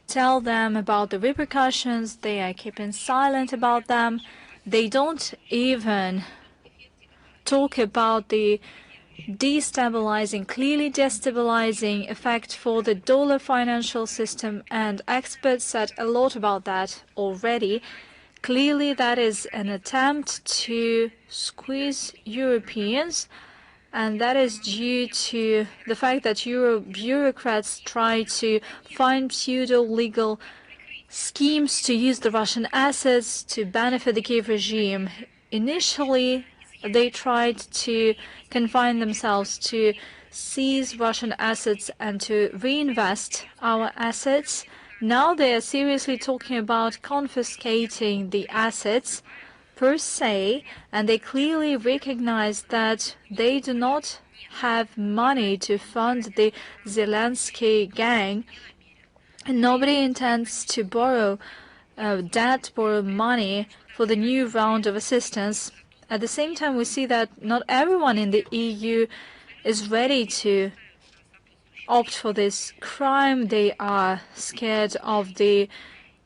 tell them about the repercussions. They are keeping silent about them. They don't even talk about the clearly destabilizing effect for the dollar financial system, and experts said a lot about that already. Clearly, that is an attempt to squeeze Europeans, and that is due to the fact that Euro bureaucrats try to find pseudo-legal schemes to use the Russian assets to benefit the Kiev regime. Initially, they tried to confine themselves to seize Russian assets and to reinvest our assets. Now they are seriously talking about confiscating the assets per se, and they clearly recognize that they do not have money to fund the Zelensky gang, and nobody intends to borrow money for the new round of assistance. At the same time, we see that not everyone in the EU is ready to opt for this crime. They are scared of the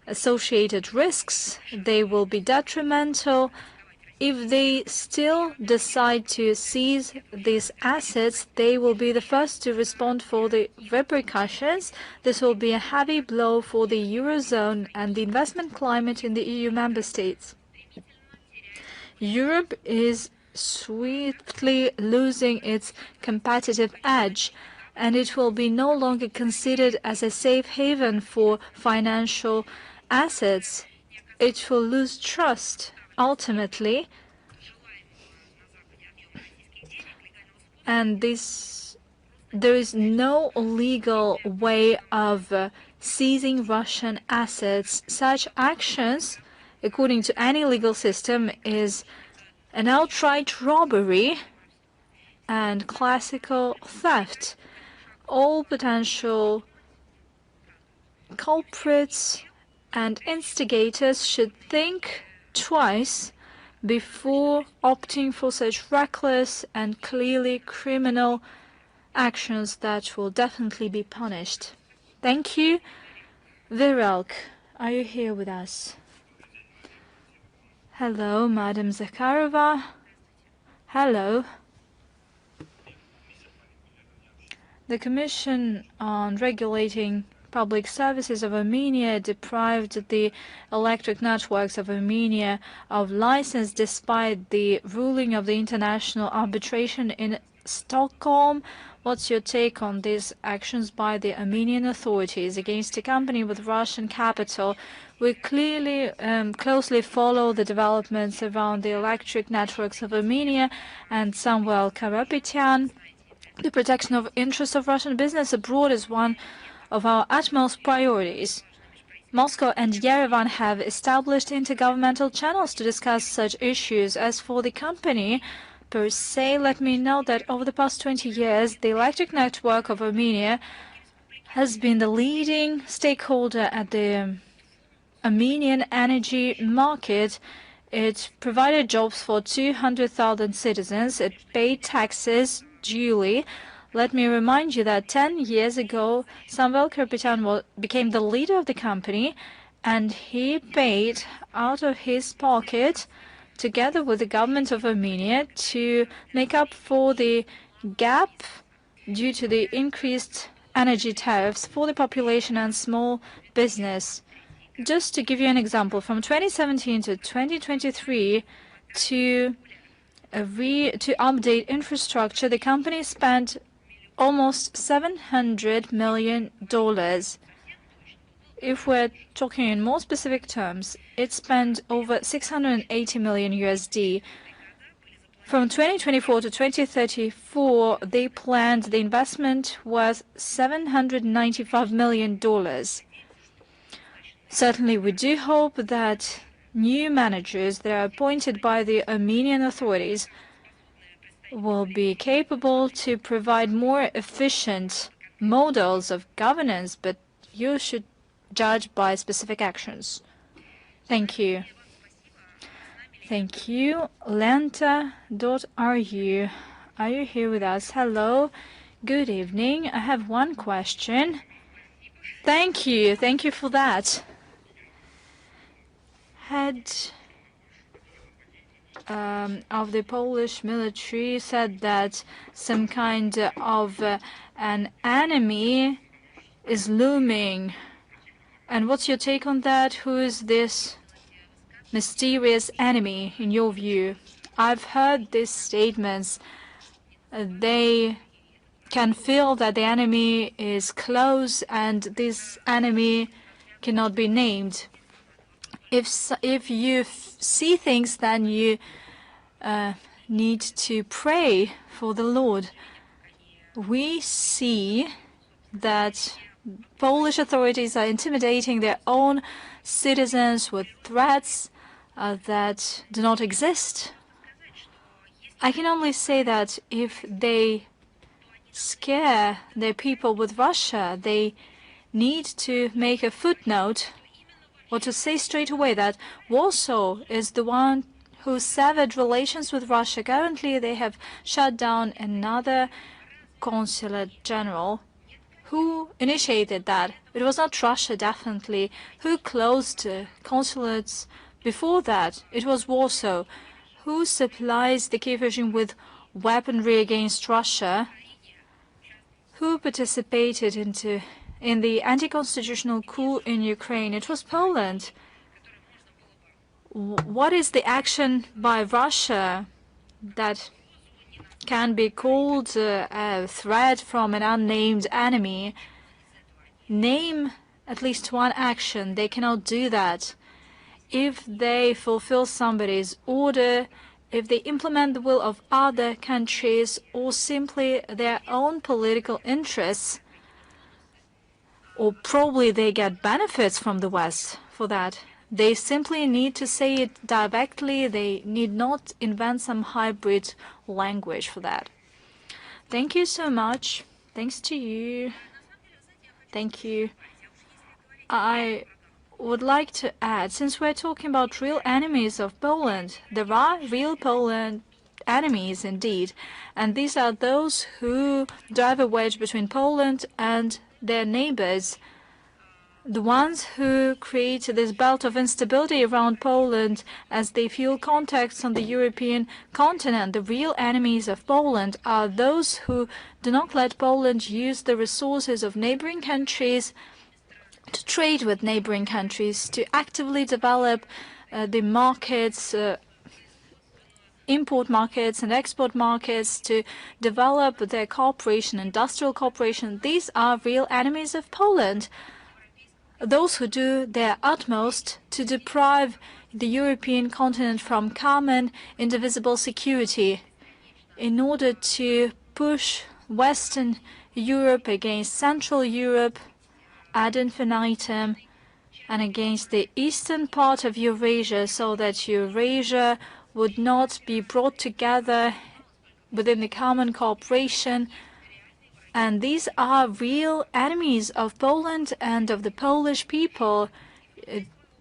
associated risks. They will be detrimental. If they still decide to seize these assets, they will be the first to respond for the repercussions. This will be a heavy blow for the Eurozone and the investment climate in the EU member states. Europe is swiftly losing its competitive edge, and it will be no longer considered as a safe haven for financial assets. It will lose trust ultimately, and there is no legal way of seizing Russian assets. Such actions, according to any legal system, is an outright robbery and classical theft. All potential culprits and instigators should think twice before opting for such reckless and clearly criminal actions that will definitely be punished. Thank you. Viralk, are you here with us? Hello, Madam Zakharova. Hello. The Commission on Regulating Public Services of Armenia deprived the electric networks of Armenia of license despite the ruling of the International Arbitration in Stockholm. What's your take on these actions by the Armenian authorities against a company with Russian capital? We closely follow the developments around the electric networks of Armenia and Samuel Karapetyan. The protection of interests of Russian business abroad is one of our utmost priorities. Moscow and Yerevan have established intergovernmental channels to discuss such issues. As for the company per se, let me note that over the past 20 years, the electric network of Armenia has been the leading stakeholder at the Armenian energy market. It provided jobs for 200,000 citizens. It paid taxes duly. Let me remind you that 10 years ago, Samuel Karapetyan became the leader of the company, and he paid out of his pocket, together with the government of Armenia, to make up for the gap due to the increased energy tariffs for the population and small business. Just to give you an example, from 2017 to 2023, to update infrastructure, the company spent almost $700 million. If we're talking in more specific terms, it spent over 680 million USD. From 2024 to 2034, they planned the investment was $795 million. Certainly, we do hope that new managers that are appointed by the Armenian authorities will be capable to provide more efficient models of governance, but you should judge by specific actions. Thank you. Thank you. Lenta.ru. Are you here with us? Hello. Good evening. I have one question. Thank you. Thank you for that. Head of the Polish military said that some kind of an enemy is looming. And what's your take on that? Who is this mysterious enemy, in your view? I've heard these statements. They can feel that the enemy is close and this enemy cannot be named. If you see things, then you need to pray for the Lord. We see that Polish authorities are intimidating their own citizens with threats that do not exist. I can only say that if they scare their people with Russia, they need to make a footnote or to say straight away that Warsaw is the one who severed relations with Russia. Currently, they have shut down another consulate general. Who initiated that? It was not Russia, definitely. Who closed consulates before that? It was Warsaw. Who supplies the Kiev regime with weaponry against Russia? Who participated in the anti-constitutional coup in Ukraine? It was Poland. What is the action by Russia that can be called a threat from an unnamed enemy? Name at least one action. They cannot do that. If they fulfill somebody's order, if they implement the will of other countries or simply their own political interests, or probably they get benefits from the West for that, they simply need to say it directly. They need not invent some hybrid language for that. Thank you so much. Thanks to you. Thank you. I would like to add, since we're talking about real enemies of Poland, there are real Poland enemies indeed, and these are those who drive a wedge between Poland and their neighbors. the ones who create this belt of instability around Poland as they fuel contacts on the European continent. The real enemies of Poland are those who do not let Poland use the resources of neighboring countries to trade with neighboring countries, to actively develop the markets, import markets and export markets, to develop their cooperation, industrial cooperation. These are real enemies of Poland. Those who do their utmost to deprive the European continent from common, indivisible security in order to push Western Europe against Central Europe ad infinitum and against the eastern part of Eurasia, so that Eurasia would not be brought together within the common cooperation. And these are real enemies of Poland and of the Polish people.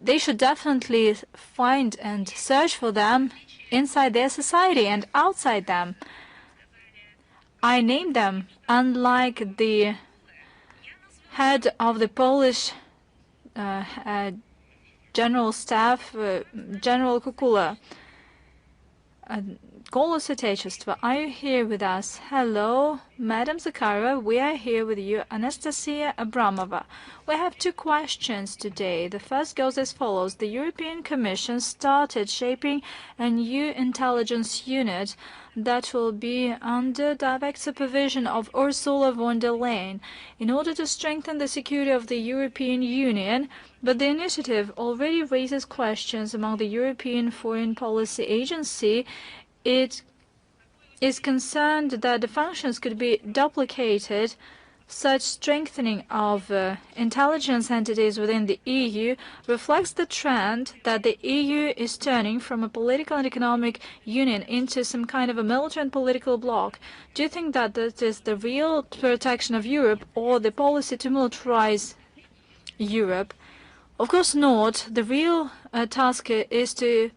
They should definitely find and search for them inside their society and outside them. I named them, unlike the head of the Polish General Staff, General Kukula. Голос Отечества, are you here with us? Hello, Madam Zakharova, we are here with you, Anastasia Abramova. We have two questions today. The first goes as follows. The European Commission started shaping a new intelligence unit that will be under direct supervision of Ursula von der Leyen in order to strengthen the security of the European Union, but the initiative already raises questions among the European Foreign Policy Agency. It is concerned that the functions could be duplicated. Such strengthening of intelligence entities within the EU reflects the trend that the EU is turning from a political and economic union into some kind of a military and political bloc. Do you think that this is the real protection of Europe or the policy to militarize Europe? Of course not. The real task is to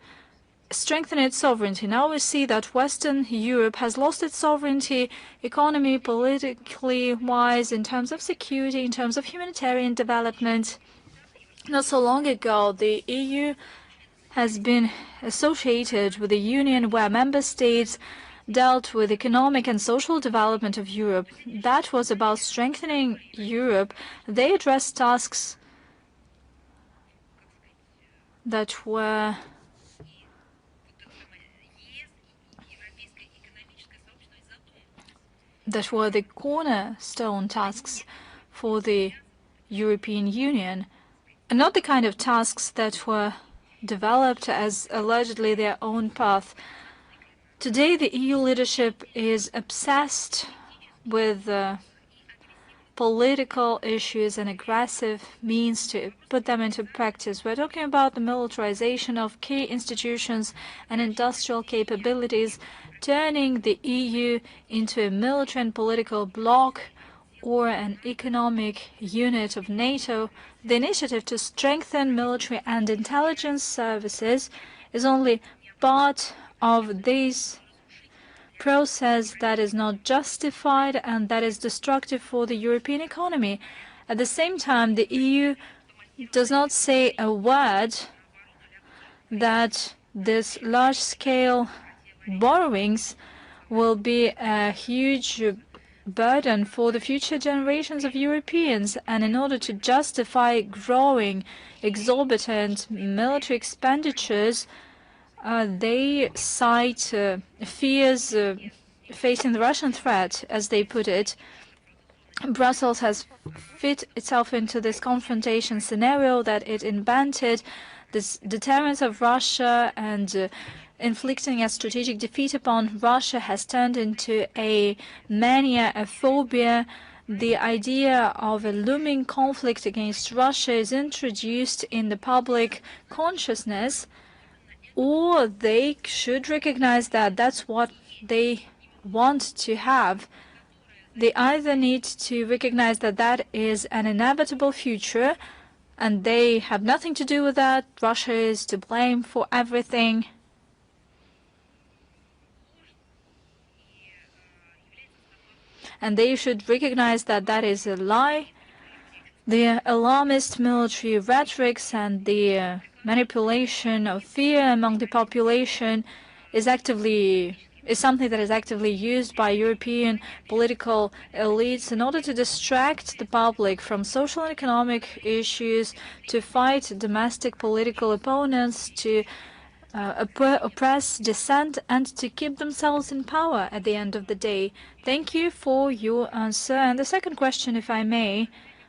strengthen its sovereignty. Now we see that Western Europe has lost its sovereignty, economy, politically wise, in terms of security, in terms of humanitarian development. Not so long ago, the EU has been associated with a union where member states dealt with economic and social development of Europe. That was about strengthening Europe. They addressed tasks that were the cornerstone tasks for the European Union, and not the kind of tasks that were developed as allegedly their own path. Today, the EU leadership is obsessed with political issues and aggressive means to put them into practice. We're talking about the militarization of key institutions and industrial capabilities, turning the EU into a military and political bloc or an economic unit of NATO. The initiative to strengthen military and intelligence services is only part of this process that is not justified and that is destructive for the European economy. At the same time, the EU does not say a word that this large-scale borrowings will be a huge burden for the future generations of Europeans, and in order to justify growing exorbitant military expenditures, they cite fears facing the Russian threat, as they put it. Brussels has fit itself into this confrontation scenario that it invented. This deterrence of Russia and inflicting a strategic defeat upon Russia has turned into a mania, a phobia. The idea of a looming conflict against Russia is introduced in the public consciousness, or they should recognize that that's what they want to have. They either need to recognize that that is an inevitable future and they have nothing to do with that. Russia is to blame for everything. And they should recognize that that is a lie. The alarmist military rhetorics and the manipulation of fear among the population is something that is actively used by European political elites in order to distract the public from social and economic issues, to fight domestic political opponents, to oppress dissent, and to keep themselves in power at the end of the day. Thank you for your answer. And the second question, if I may,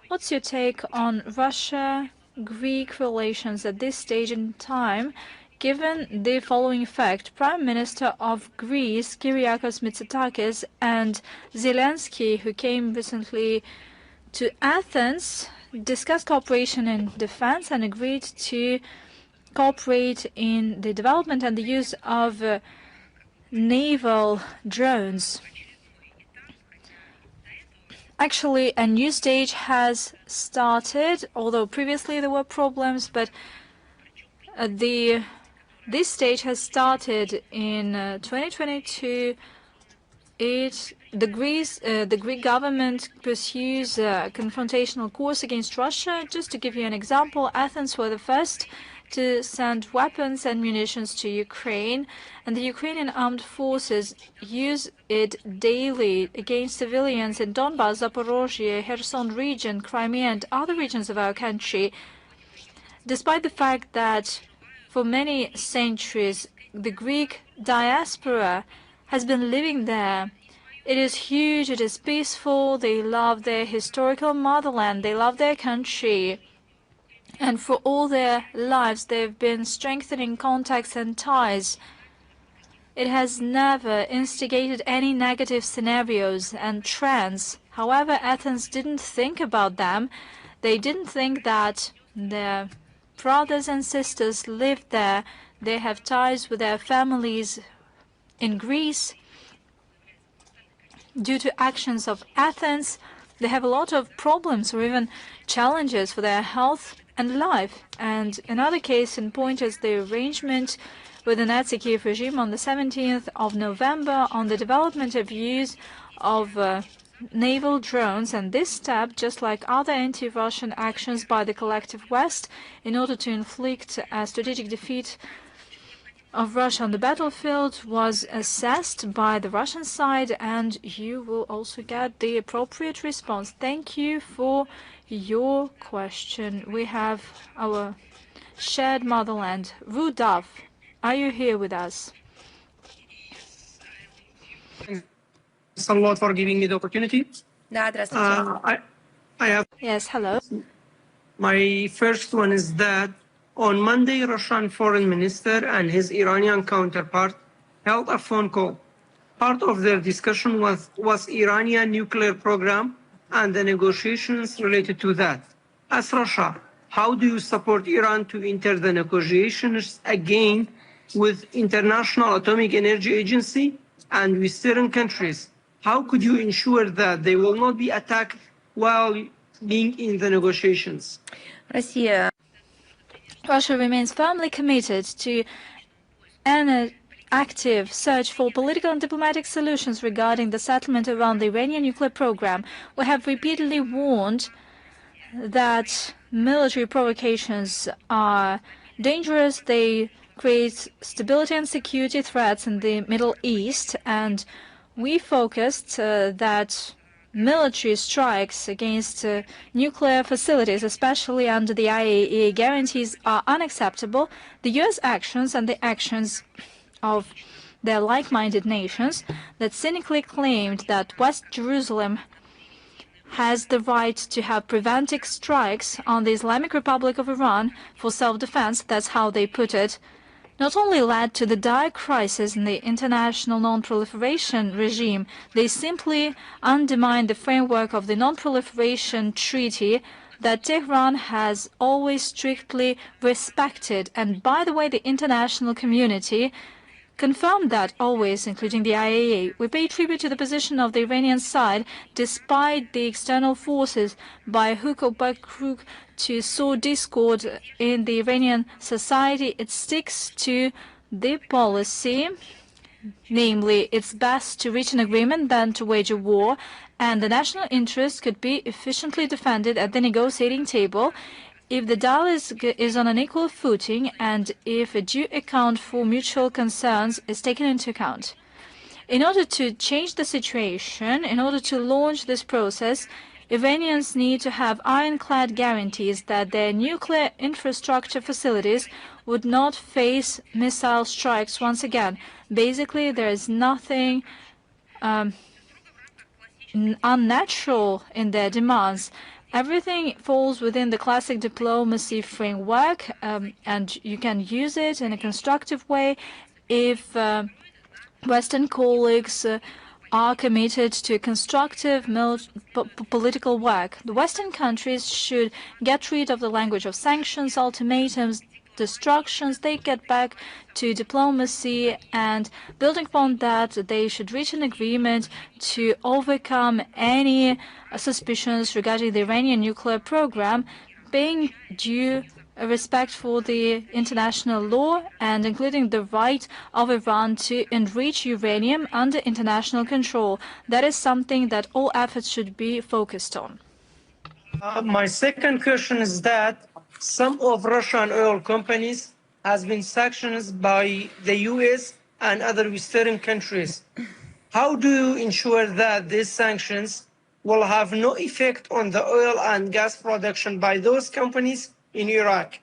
what's your take on Russia-Greek relations at this stage in time, given the following fact? Prime Minister of Greece, Kyriakos Mitsotakis, and Zelensky, who came recently to Athens, discussed cooperation in defense and agreed to cooperate in the development and the use of naval drones. Actually, a new stage has started, although previously there were problems, but this stage has started in 2022. The Greek government pursues a confrontational course against Russia. Just to give you an example, Athens were the first to send weapons and munitions to Ukraine, and the Ukrainian armed forces use it daily against civilians in Donbas, Zaporozhye, Kherson region, Crimea, and other regions of our country, despite the fact that for many centuries the Greek diaspora has been living there. It is huge, it is peaceful, they love their historical motherland, they love their country. And for all their lives, they've been strengthening contacts and ties. It has never instigated any negative scenarios and trends. However, Athens didn't think about them. They didn't think that their brothers and sisters lived there. They have ties with their families in Greece. Due to actions of Athens, they have a lot of problems or even challenges for their health and life. And another case in point is the arrangement with the Nazi Kiev regime on the 17th of November on the development of use of naval drones. And this step, just like other anti-Russian actions by the collective West in order to inflict a strategic defeat of Russia on the battlefield, was assessed by the Russian side, and you will also get the appropriate response. Thank you for your question. We have our shared motherland. Rudolf, are you here with us? Thanks a lot for giving me the opportunity. I have Yes, hello. my first one is that on Monday, Russian foreign minister and his Iranian counterpart held a phone call. Part of their discussion was Iranian nuclear program and the negotiations related to that. As Russia, how do you support Iran to enter the negotiations again with International Atomic Energy Agency and Western countries? How could you ensure that they will not be attacked while being in the negotiations? Russia remains firmly committed to an active search for political and diplomatic solutions regarding the settlement around the Iranian nuclear program. We have repeatedly warned that military provocations are dangerous. They create stability and security threats in the Middle East, and we focused that military strikes against nuclear facilities, especially under the IAEA guarantees, are unacceptable. The U.S. actions and the actions of their like-minded nations that cynically claimed that West Jerusalem has the right to have preventive strikes on the Islamic Republic of Iran for self-defense, that's how they put it, not only led to the dire crisis in the international non-proliferation regime, they simply undermined the framework of the non-proliferation treaty that Tehran has always strictly respected. And by the way, the international community confirmed that always, including the IAEA. We pay tribute to the position of the Iranian side, despite the external forces by hook or by crook to sow discord in the Iranian society. It sticks to the policy namely, it's best to reach an agreement than to wage a war, and the national interest could be efficiently defended at the negotiating table if the dialogue is on an equal footing and if a due account for mutual concerns is taken into account. In order to change the situation, in order to launch this process, Iranians need to have ironclad guarantees that their nuclear infrastructure facilities would not face missile strikes once again. Basically, there is nothing unnatural in their demands. Everything falls within the classic diplomacy framework, and you can use it in a constructive way if Western colleagues are committed to constructive political work. The Western countries should get rid of the language of sanctions, ultimatums, destructions. They get back to diplomacy, and building upon that, they should reach an agreement to overcome any suspicions regarding the Iranian nuclear program, paying due respect for the international law and including the right of Iran to enrich uranium under international control. That is something that all efforts should be focused on. My second question is that some of Russian oil companies has been sanctioned by the US and other Western countries. How do you ensure that these sanctions will have no effect on the oil and gas production by those companies in Iraq?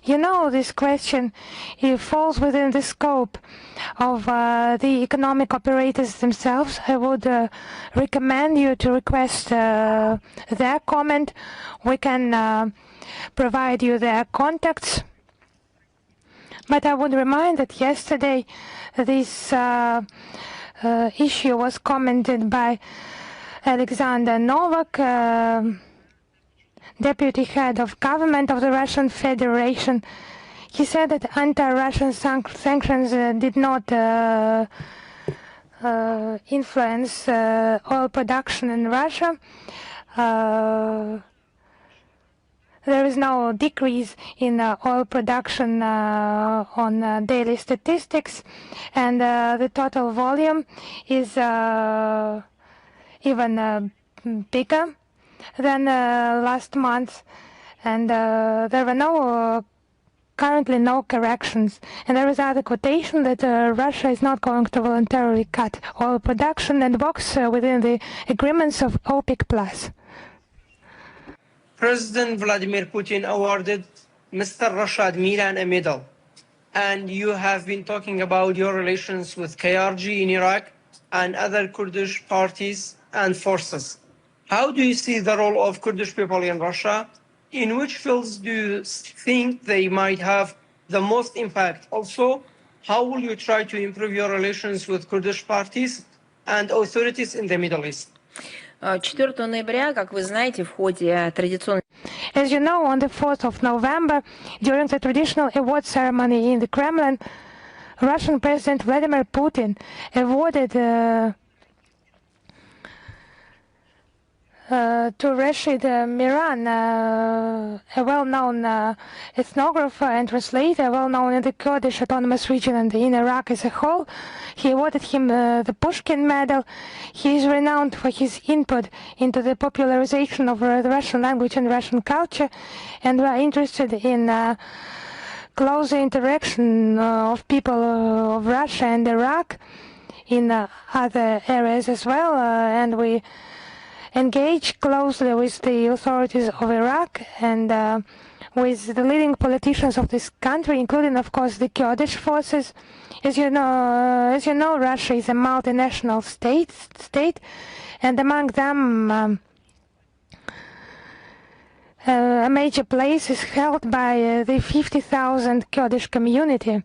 You know, this question, it falls within the scope of the economic operators themselves. I would recommend you to request their comment. We can provide you their contacts. But I would remind that yesterday this issue was commented by Alexander Novak, Deputy Head of Government of the Russian Federation. He said that anti-Russian sanctions did not influence oil production in Russia. There is no decrease in oil production on daily statistics, and the total volume is even bigger than last month, and there were currently no corrections. And there is other quotation that Russia is not going to voluntarily cut oil production and works within the agreements of OPEC+. President Vladimir Putin awarded Mr. Rashad Milan a medal, and you have been talking about your relations with KRG in Iraq and other Kurdish parties and forces. How do you see the role of Kurdish people in Russia? In which fields do you think they might have the most impact? Also, how will you try to improve your relations with Kurdish parties and authorities in the Middle East? 4 ноября, как вы знаете, в ходе традиционной... As you know, on the 4th of November, during the traditional award ceremony in the Kremlin, Russian President Vladimir Putin awarded to Rashid Miran, a well-known ethnographer and translator, well-known in the Kurdish Autonomous Region and in Iraq as a whole. He awarded him the Pushkin Medal. He is renowned for his input into the popularization of the Russian language and Russian culture, and we are interested in closer interaction of people of Russia and Iraq in other areas as well, and we engage closely with the authorities of Iraq and with the leading politicians of this country, including, of course, the Kurdish forces. As you know, Russia is a multinational state, and among them, a major place is held by the 50,000 Kurdish community.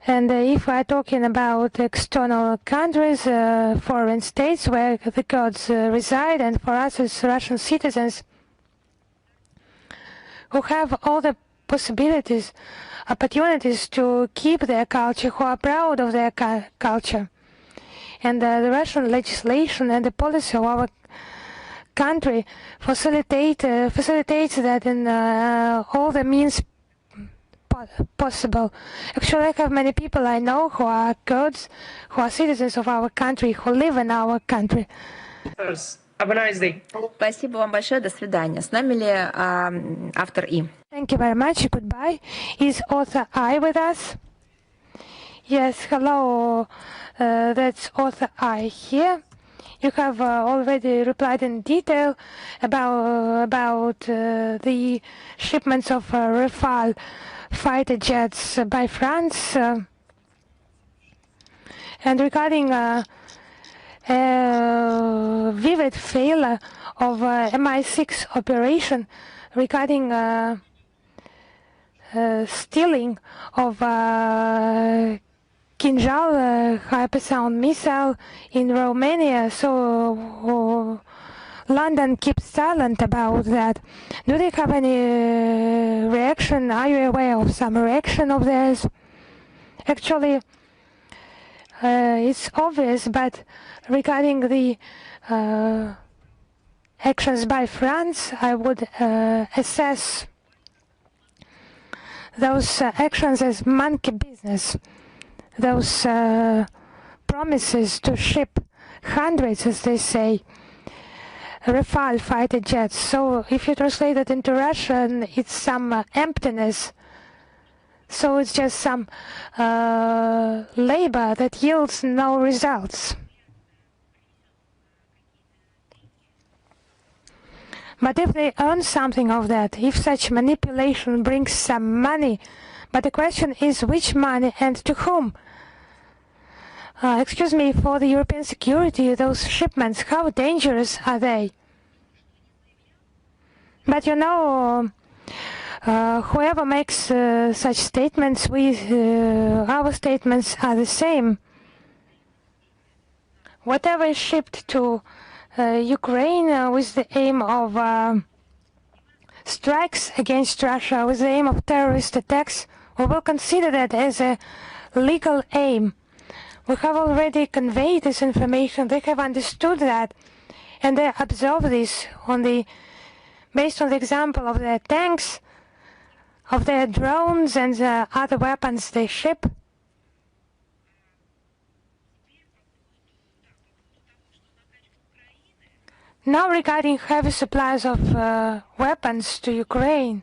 And if we're talking about external countries, foreign states where the Kurds reside, and for us as Russian citizens who have all the opportunities to keep their culture, who are proud of their culture. And the Russian legislation and the policy of our country facilitates that in all the means possible. Actually, I have many people I know who are Kurds, who are citizens of our country, who live in our country. Have a nice day. Спасибо вам большое, до свидания. С нами ли автор И? Thank you very much. Goodbye. Is author I with us? Yes, hello. That's author I here. You have already replied in detail about the shipments of Rafale fighter jets by France. And regarding vivid failure of MI6 operation, regarding stealing of Kinjal hypersonic missile in Romania, so London keeps silent about that. Do they have any reaction? Are you aware of some reaction of theirs? Actually, it's obvious, but regarding the actions by France, I would assess those actions as monkey business. Those promises to ship hundreds, as they say, Rafale fighter jets. So if you translate it into Russian, it's some emptiness. So it's just some labor that yields no results. But if they earn something of that, if such manipulation brings some money, but the question is which money and to whom? Excuse me, for the European security, those shipments, how dangerous are they? But you know, whoever makes such statements, our statements are the same. Whatever is shipped to Ukraine with the aim of strikes against Russia, with the aim of terrorist attacks, we will consider that as a legal aim. We have already conveyed this information. They have understood that, and they observe this based on the example of their tanks, of their drones, and the other weapons they ship. Now regarding heavy supplies of weapons to Ukraine,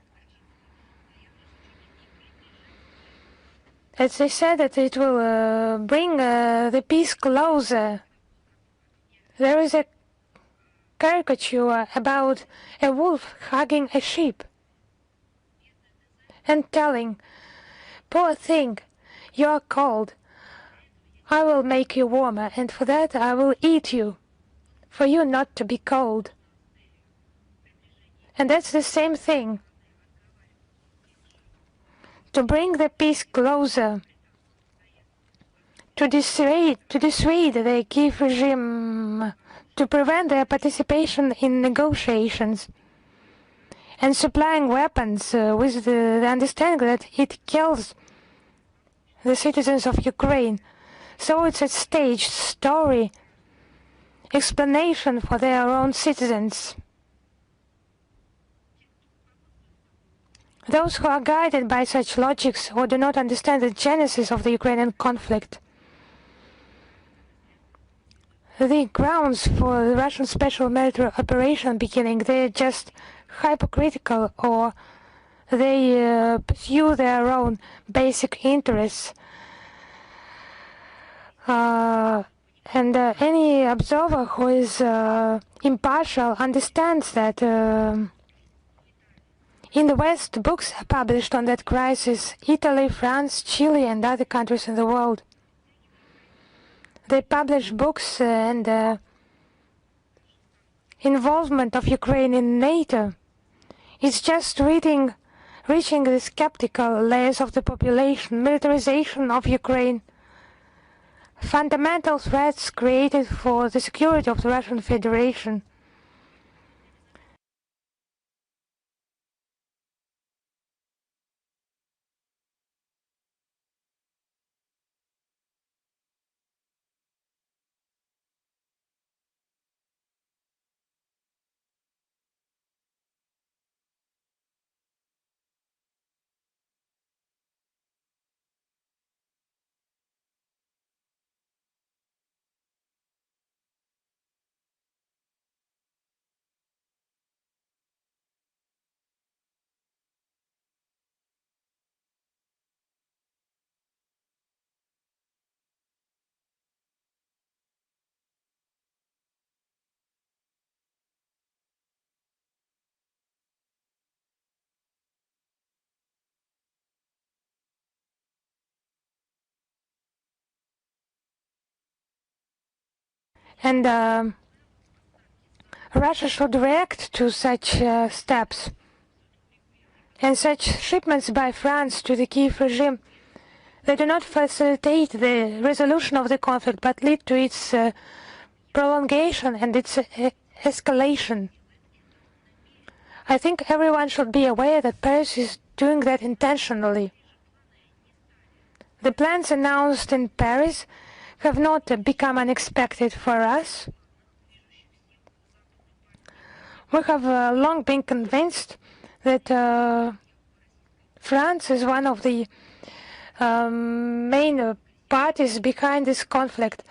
as they said that it will bring the peace closer. There is a caricature about a wolf hugging a sheep and telling, "Poor thing, you are cold. I will make you warmer, and for that I will eat you, for you not to be cold." And that's the same thing. To bring the peace closer, to dissuade the Kiev regime, to prevent their participation in negotiations, and supplying weapons with the understanding that it kills the citizens of Ukraine. So it's a staged story, explanation for their own citizens. Those who are guided by such logics or do not understand the genesis of the Ukrainian conflict, the grounds for the Russian special military operation beginning, they're just hypocritical, or they pursue their own basic interests. And any observer who is impartial understands that in the West, books are published on that crisis. Italy, France, Chile, and other countries in the world. They publish books and involvement of Ukraine in NATO. It's just reaching the skeptical layers of the population, militarization of Ukraine, fundamental threats created for the security of the Russian Federation. And Russia should react to such steps. And such shipments by France to the Kiev regime, they do not facilitate the resolution of the conflict, but lead to its prolongation and its escalation. I think everyone should be aware that Paris is doing that intentionally. The plans announced in Paris have not become unexpected for us. We have long been convinced that France is one of the main parties behind this conflict.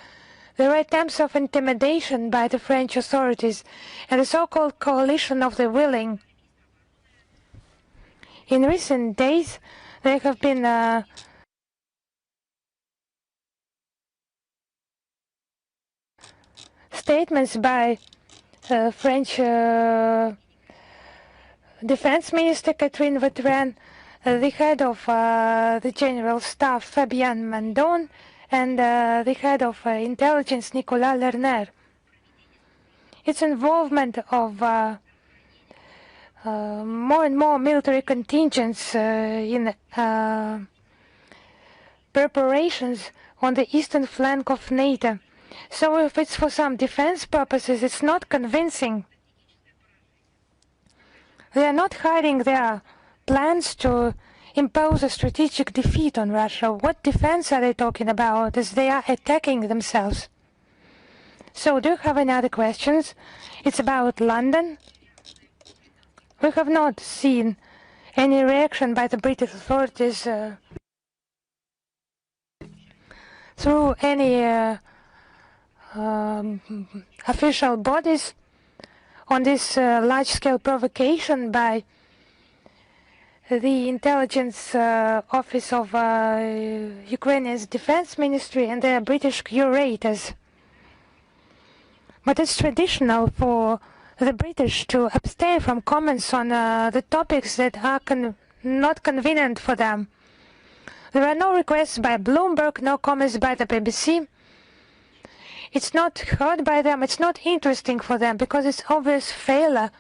There are attempts of intimidation by the French authorities and the so-called coalition of the willing. In recent days, there have been statements by French Defense Minister Catherine Vautrin, the head of the General Staff Fabien Mandon, and the head of intelligence Nicolas Lerner. Its involvement of more and more military contingents in preparations on the eastern flank of NATO. So if it's for some defense purposes, it's not convincing. They are not hiding their plans to impose a strategic defeat on Russia. What defense are they talking about as they are attacking themselves? So do you have any other questions? It's about London. We have not seen any reaction by the British authorities through any official bodies on this large-scale provocation by the intelligence office of Ukraine's defense ministry and their British curators. But it's traditional for the British to abstain from comments on the topics that are not convenient for them. There are no requests by Bloomberg, no comments by the BBC. It's not heard by them, it's not interesting for them, because it's obvious failure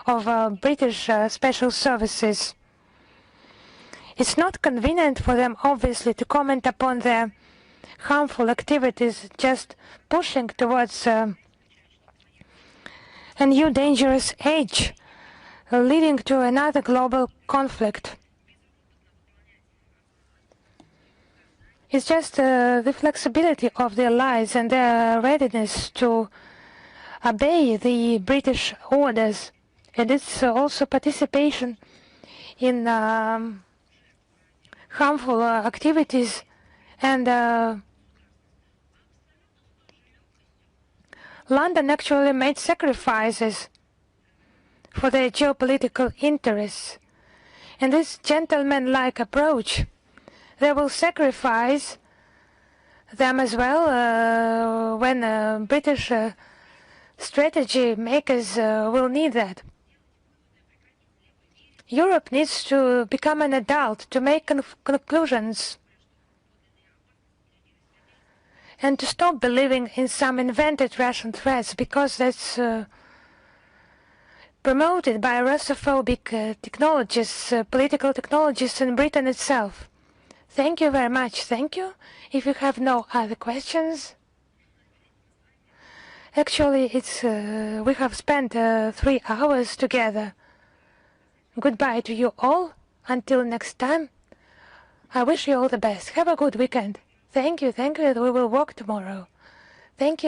of British special services. It's not convenient for them, obviously, to comment upon their harmful activities, just pushing towards a new dangerous age, leading to another global conflict. It's just the flexibility of their allies and their readiness to obey the British orders. And it's also participation in harmful activities and London actually made sacrifices for their geopolitical interests. And this gentleman-like approach, they will sacrifice them as well when British strategy makers will need that. Europe needs to become an adult, to make conclusions, and to stop believing in some invented Russian threats, because that's promoted by Russophobic technologists, political technologists in Britain itself. Thank you very much. Thank you. If you have no other questions. Actually, we have spent 3 hours together. Goodbye to you all. Until next time, I wish you all the best. Have a good weekend. Thank you. Thank you. We will walk tomorrow. Thank you.